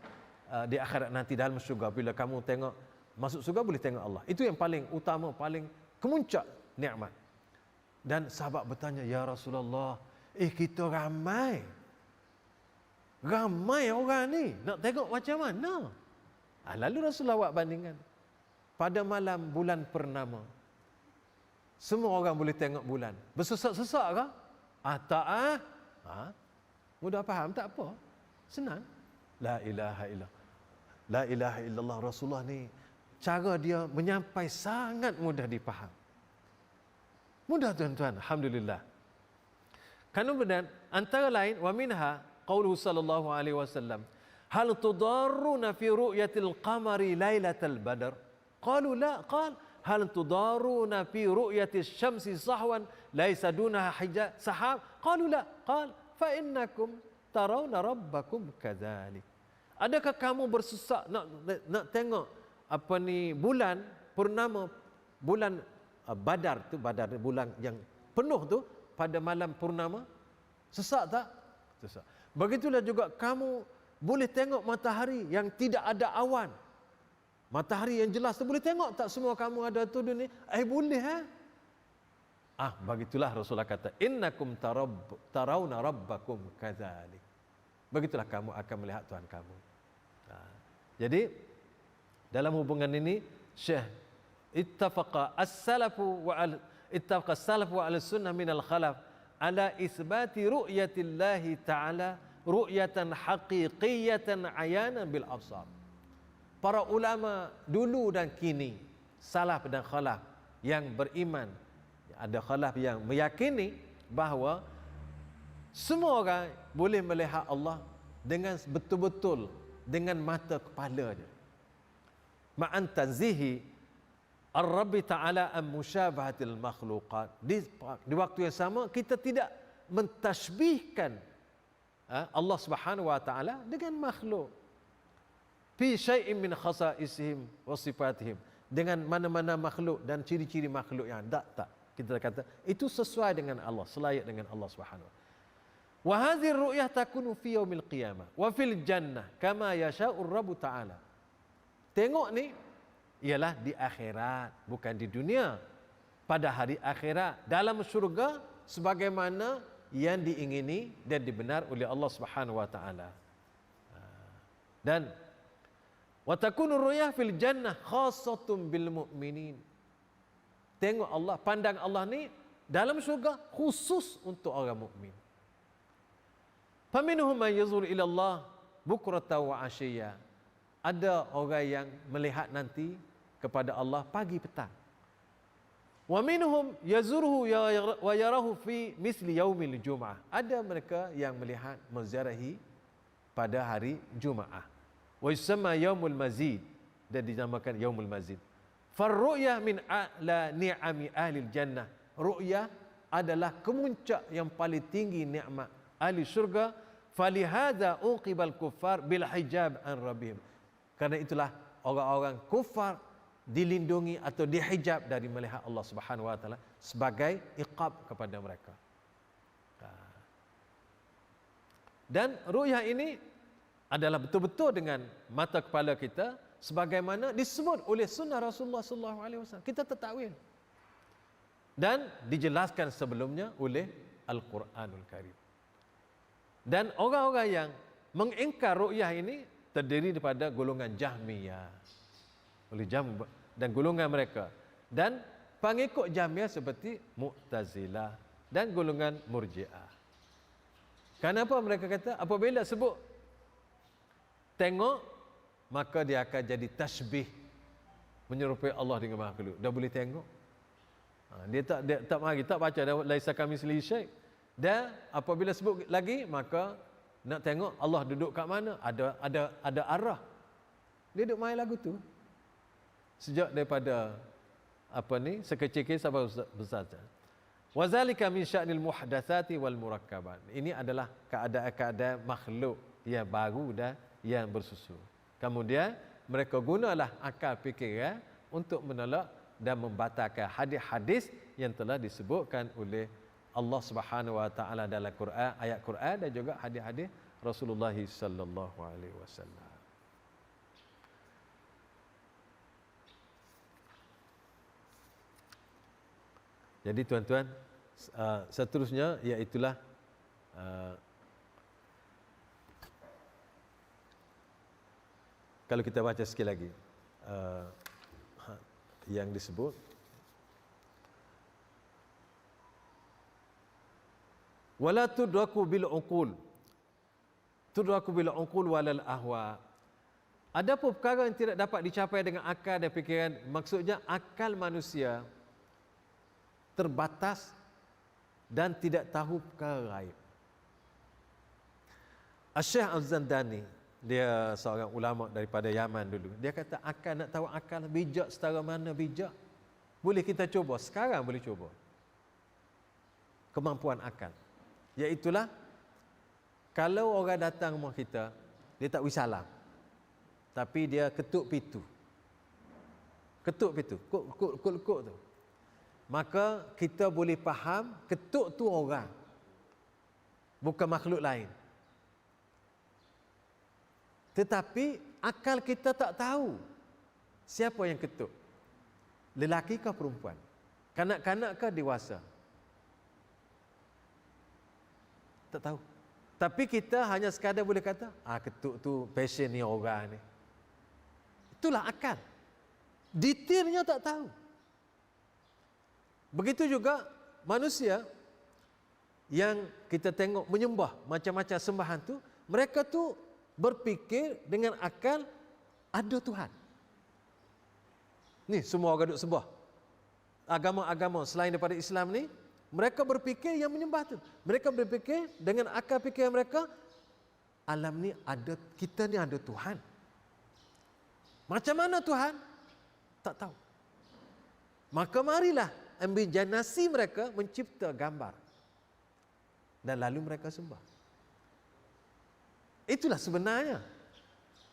di akhirat nanti dalam syurga. Bila kamu tengok masuk syurga boleh tengok Allah. Itu yang paling utama, paling kemuncak nikmat. Dan sahabat bertanya, ya Rasulullah, kita ramai orang ni nak tengok macam mana? Lalu Rasulullah buat bandingan. Pada malam bulan purnama, semua orang boleh tengok bulan. Bersesak-sesak ke? Tak. Mudah faham, tak apa. Senang. La ilaha illallah. Rasulullah ni cara dia menyampai sangat mudah dipaham. Mudah tuan-tuan, alhamdulillah. Kemudian antara lain wa minha qauluhu sallallahu alaihi wasallam, hal tudarruna fi ru'yatil qamari lailatal badr? Qalu la. Qal hal tudarruna fi ru'yatis syamsi sahwan laisa dunaha hijab sahab? Qalu la. Qal fa innakum tarawna rabbakum kadzalik. Adakah kamu bersesak nak tengok bulan purnama, bulan Badar tu, Badar bulan yang penuh tu pada malam purnama? Sesak tak? Sesak. Begitulah juga kamu boleh tengok matahari yang tidak ada awan. Matahari yang jelas tu boleh tengok tak semua kamu ada tu dunia? Boleh begitulah Rasulullah kata, innakum tarawna rabbakum kadzalik. Begitulah kamu akan melihat Tuhan kamu. Jadi dalam hubungan ini Syekh, ittafaqa as-salafu wa al-sunnah min al-khalaf ala isbati ru'yatillahi ta'ala ru'yatan haqiqiyatan ayanan bil absar. Para ulama dulu dan kini, salaf dan khalaf yang beriman, ada khalaf yang meyakini bahawa semua orang boleh melihat Allah dengan betul-betul, dengan mata kepala je. Ma'an tanzihi ar-Rabbi ta'ala an musyabahatil makhluqat. Di waktu yang sama, kita tidak mentashbihkan Allah Subhanahu wa ta'ala dengan makhluk. Fi syai'in min khasaisihim wa sifatihim. Dengan mana-mana makhluk dan ciri-ciri makhluk yang tak. Kita kata itu sesuai dengan Allah, selayak dengan Allah Subhanahu wa ta'ala. Wa hadhihi ru'yah takunu fi yaumil qiyamah wa fil jannah kama yasha'ur Rabb ta'ala. Tengok ni ialah di akhirat, bukan di dunia. Pada hari akhirat dalam syurga sebagaimana yang diingini dan dibenar oleh Allah Subhanahu wa taala. Dan wa takunu ru'yah fil jannah khassatun bil mu'minin. Tengok Allah, pandang Allah ni dalam syurga khusus untuk orang mukmin. Faminhum man yazur ila Allah bukrata wa ashiya. Ada orang yang melihat nanti kepada Allah pagi petang. Wa minhum yazuruhu wa yarahu fi misli yaumil Jum'ah. Ada mereka yang melihat menziarahi pada hari Jumaat. Wa yusamma yaumul mazid, dan dinamakan yaumul mazid. Farru'yah min a'la ni'ami ahli jannah. Ru'yah adalah kemuncak yang paling tinggi nikmat ahli syurga. Falihadza uqibal kuffar bil hijab an rabbihim. Karena itulah orang-orang kufar dilindungi atau dihijab dari melihat Allah Subhanahu wa taala sebagai iqab kepada mereka. Dan ru'yah ini adalah betul-betul dengan mata kepala kita sebagaimana disebut oleh sunnah Rasulullah sallallahu alaihi wasallam. Kita tak takwil. Dan dijelaskan sebelumnya oleh Al-Quranul Karim. Dan orang-orang yang mengingkar ru'yah ini terdiri daripada golongan Jahmiyah. Oleh dan golongan mereka. Dan pengikut Jahmiyah seperti Mu'tazilah dan golongan Murji'ah. Kenapa mereka kata apabila sebut tengok, maka dia akan jadi tasbih, menyerupai Allah dengan makhluk. Dah boleh tengok. Dia tak mari, tak baca laisa kamitslihi syai'. Dan apabila sebut lagi, maka nak tengok Allah duduk kat mana, ada arah. Dia duduk main lagu tu sejak daripada sekecil-kecil sampai besar. Wa zalika min sya'nil muhdatsati wal murakkabat. Ini adalah keadaan-keadaan makhluk yang baru dan yang bersusun. Kemudian mereka gunalah akal fikiran untuk menolak dan membatalkan hadis-hadis yang telah disebutkan oleh Allah Subhanahu wa taala dalam Quran, ayat Quran dan juga hadis-hadis Rasulullah sallallahu alaihi wasallam. Jadi tuan-tuan, seterusnya iaitulah kalau kita baca sekali lagi yang disebut wala tudraku bil uqul walal ahwa. Ada pun perkara yang tidak dapat dicapai dengan akal dan fikiran. Maksudnya akal manusia terbatas dan tidak tahu perkara gaib. Syekh Az-Zandani, dia seorang ulama daripada Yaman dulu. Dia kata akal, nak tahu akal bijak setara mana bijak, boleh kita cuba sekarang, boleh cuba kemampuan akal. Iaitulah kalau orang datang rumah kita, dia tak wis salam, tapi dia ketuk pintu, kuk tu, maka kita boleh faham ketuk tu orang, bukan makhluk lain. Tetapi akal kita tak tahu siapa yang ketuk, lelaki ke perempuan, kanak-kanak ke dewasa, tak tahu. Tapi kita hanya sekadar boleh kata, ketuk tu passion ni orang ni. Itulah akal. Detailnya tak tahu. Begitu juga manusia yang kita tengok menyembah macam-macam sembahan tu, mereka tu berfikir dengan akal ada Tuhan. Ni semua orang duk sembah. Agama-agama selain daripada Islam ni, mereka berfikir yang menyembah tu. Mereka berfikir dengan akal fikiran mereka, alam ni ada, kita ni ada Tuhan. Macam mana Tuhan? Tak tahu. Maka marilah imajinasi mereka mencipta gambar. Dan lalu mereka sembah. Itulah sebenarnya.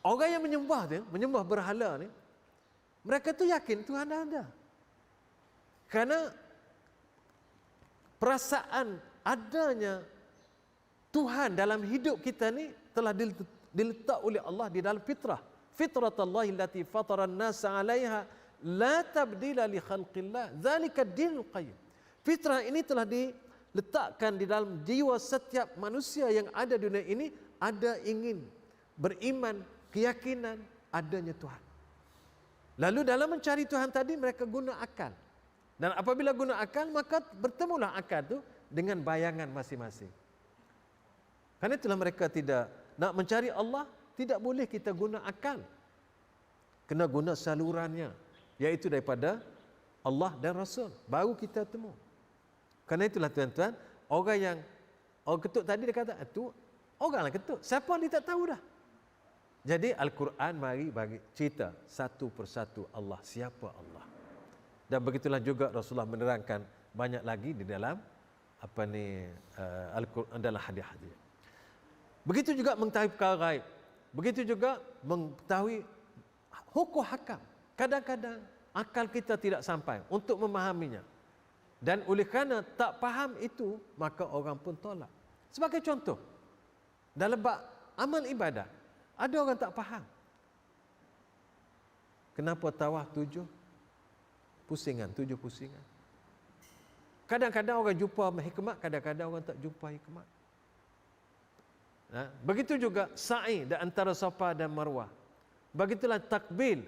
Orang yang menyembah berhala ni, mereka tu yakin Tuhan ada. Kerana perasaan adanya Tuhan dalam hidup kita ni telah diletak oleh Allah di dalam fitrah. Fitratallahi allati fataran nasa 'alaiha la tabdila li khalqillah. Zalika ad-dinul qayyim. Fitrah ini telah diletakkan di dalam jiwa setiap manusia yang ada di dunia ini, ada ingin beriman, keyakinan adanya Tuhan. Lalu dalam mencari Tuhan tadi mereka guna akal. Dan apabila guna akal, maka bertemulah akal itu dengan bayangan masing-masing. Karena itulah mereka tidak nak mencari Allah, tidak boleh kita guna akal. Kena guna salurannya, iaitu daripada Allah dan Rasul. Baru kita temu. Karena itulah tuan-tuan, orang ketuk tadi dia kata, itu oranglah ketuk. Siapa dia tak tahu dah. Jadi Al-Quran mari bagi cerita satu persatu Allah, siapa Allah. Dan begitulah juga Rasulullah menerangkan banyak lagi di dalam Al-Quran, dalam hadis-hadis. Begitu juga mengetahui perkara gaib. Begitu juga mengetahui hukum hakam. Kadang-kadang akal kita tidak sampai untuk memahaminya. Dan oleh kerana tak faham itu, maka orang pun tolak. Sebagai contoh, dalam bab amal ibadah, ada orang tak faham. Kenapa tawaf 7 pusingan? Kadang-kadang orang jumpa hikmat, kadang-kadang orang tak jumpa hikmat. Begitu juga sa'i di antara Safa dan Marwah. Begitulah takbil.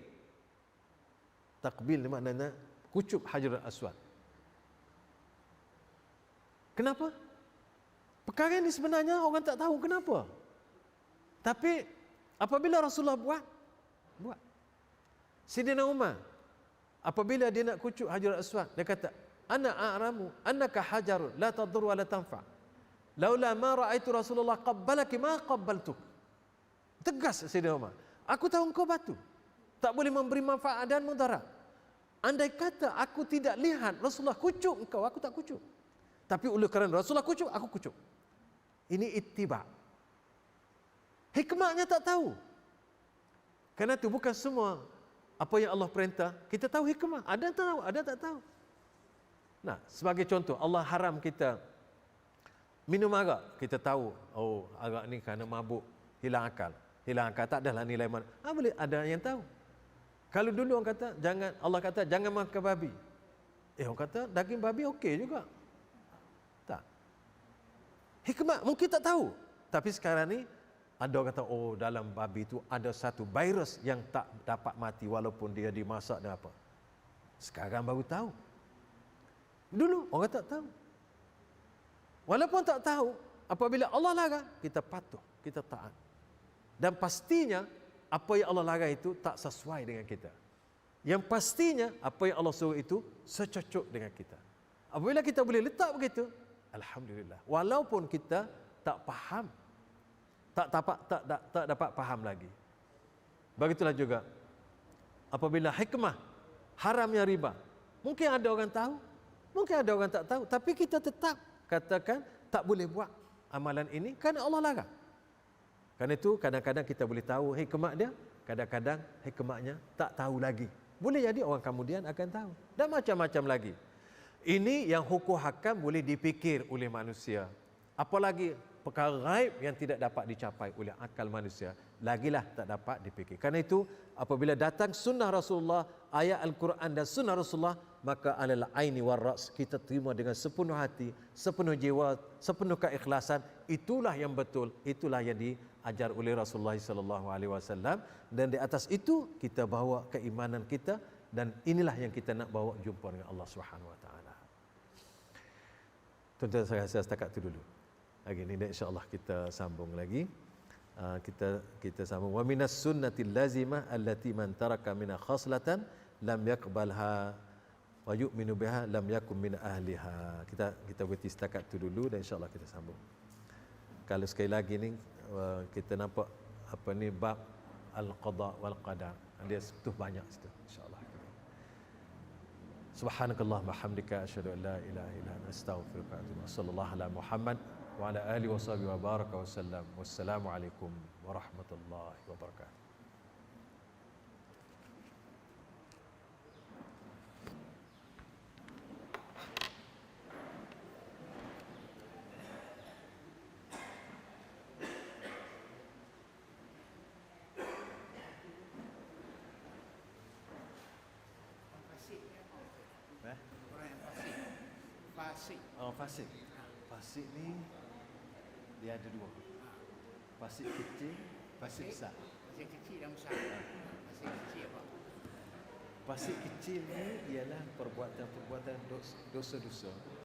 Takbil maknanya kucup Hajarul Aswad. Kenapa? Perkara ini sebenarnya orang tak tahu kenapa. Tapi apabila Rasulullah buat. Sayyidina Umar, apabila dia nak kucup Hajarul Aswad, dia kata, "Ana a'lamu annaka hajarun la tadur wa la tanfa. Laula ma ra'aitu Rasulullah qabbalaki ma qabbaltuk." Tegas Sayyidina Umar. Aku tahu engkau batu, tak boleh memberi manfaat dan mudarat. Andai kata aku tidak lihat Rasulullah kucup engkau, aku tak kucup. Tapi oleh kerana Rasulullah kucup, aku kucup. Ini ittiba'. Hikmahnya tak tahu. Kerana itu bukan semua apa yang Allah perintah kita tahu hikmah. Ada tahu, ada tak tahu. Nah, sebagai contoh, Allah haram kita minum arak. Kita tahu, oh arak ni kerana mabuk, hilang akal. Hilang akal, tak adalah nilai mana. Boleh ada yang tahu. Kalau dulu orang kata jangan, Allah kata jangan makan babi. Orang kata daging babi okey juga. Tak. Hikmah mungkin tak tahu. Tapi sekarang ni ada orang kata, oh dalam babi itu ada satu virus yang tak dapat mati walaupun dia dimasak dan apa. Sekarang baru tahu. Dulu orang tak tahu. Walaupun tak tahu, apabila Allah larang, kita patuh, kita taat. Dan pastinya apa yang Allah larang itu tak sesuai dengan kita. Yang pastinya apa yang Allah suruh itu secocok dengan kita. Apabila kita boleh letak begitu, alhamdulillah. Walaupun kita tak faham, tak dapat faham lagi. Begitulah juga apabila hikmah haramnya riba. Mungkin ada orang tahu, mungkin ada orang tak tahu, tapi kita tetap katakan tak boleh buat amalan ini kerana Allah larang. Kerana itu kadang-kadang kita boleh tahu hikmah dia, kadang-kadang hikmahnya tak tahu lagi. Boleh jadi orang kemudian akan tahu. Dan macam-macam lagi. Ini yang hukum hakam boleh dipikir oleh manusia. Apalagi perkara gaib yang tidak dapat dicapai oleh akal manusia, lagilah tak dapat dipikir. Karena itu apabila datang sunnah Rasulullah, ayat Al-Quran dan sunnah Rasulullah, maka alal aini war ra's, kita terima dengan sepenuh hati, sepenuh jiwa, sepenuh keikhlasan. Itulah yang betul, itulah yang diajar oleh Rasulullah sallallahu alaihi wasallam, dan di atas itu kita bawa keimanan kita, Dan inilah yang kita nak bawa jumpa dengan Allah Subhanahu Wa Taala. Tuan-tuan, saya setakat itu dulu. Hari ini insya-Allah kita sambung lagi. Kita sambung wa minas sunnatil lazimah allati man taraka minha khaslatan lam yaqbalha wa yu'minu biha lam yakun min ahliha. Kita berhenti setakat itu dulu dan insya-Allah kita sambung. Kalau sekali lagi ni kita nampak apa ni bab al-qada wal qadar. Dia tu banyak situ insya-Allah. Subhanakallahumma hamdika asyhadu an la ilaha illa anta astaghfiruka wa atubu ilaik. Sallallahu ala Muhammad wa ala alihi wa sahbihi wa baraka wa sallam. Wassalamu alaikum warahmatullahi wabarakatuh. Fasik. Fasik ni dia ada dua. Fasik kecil, fasik besar. Fasik kecil dan besar. Fasik kecil apa? Fasik kecil ni ialah perbuatan-perbuatan dosa-dosa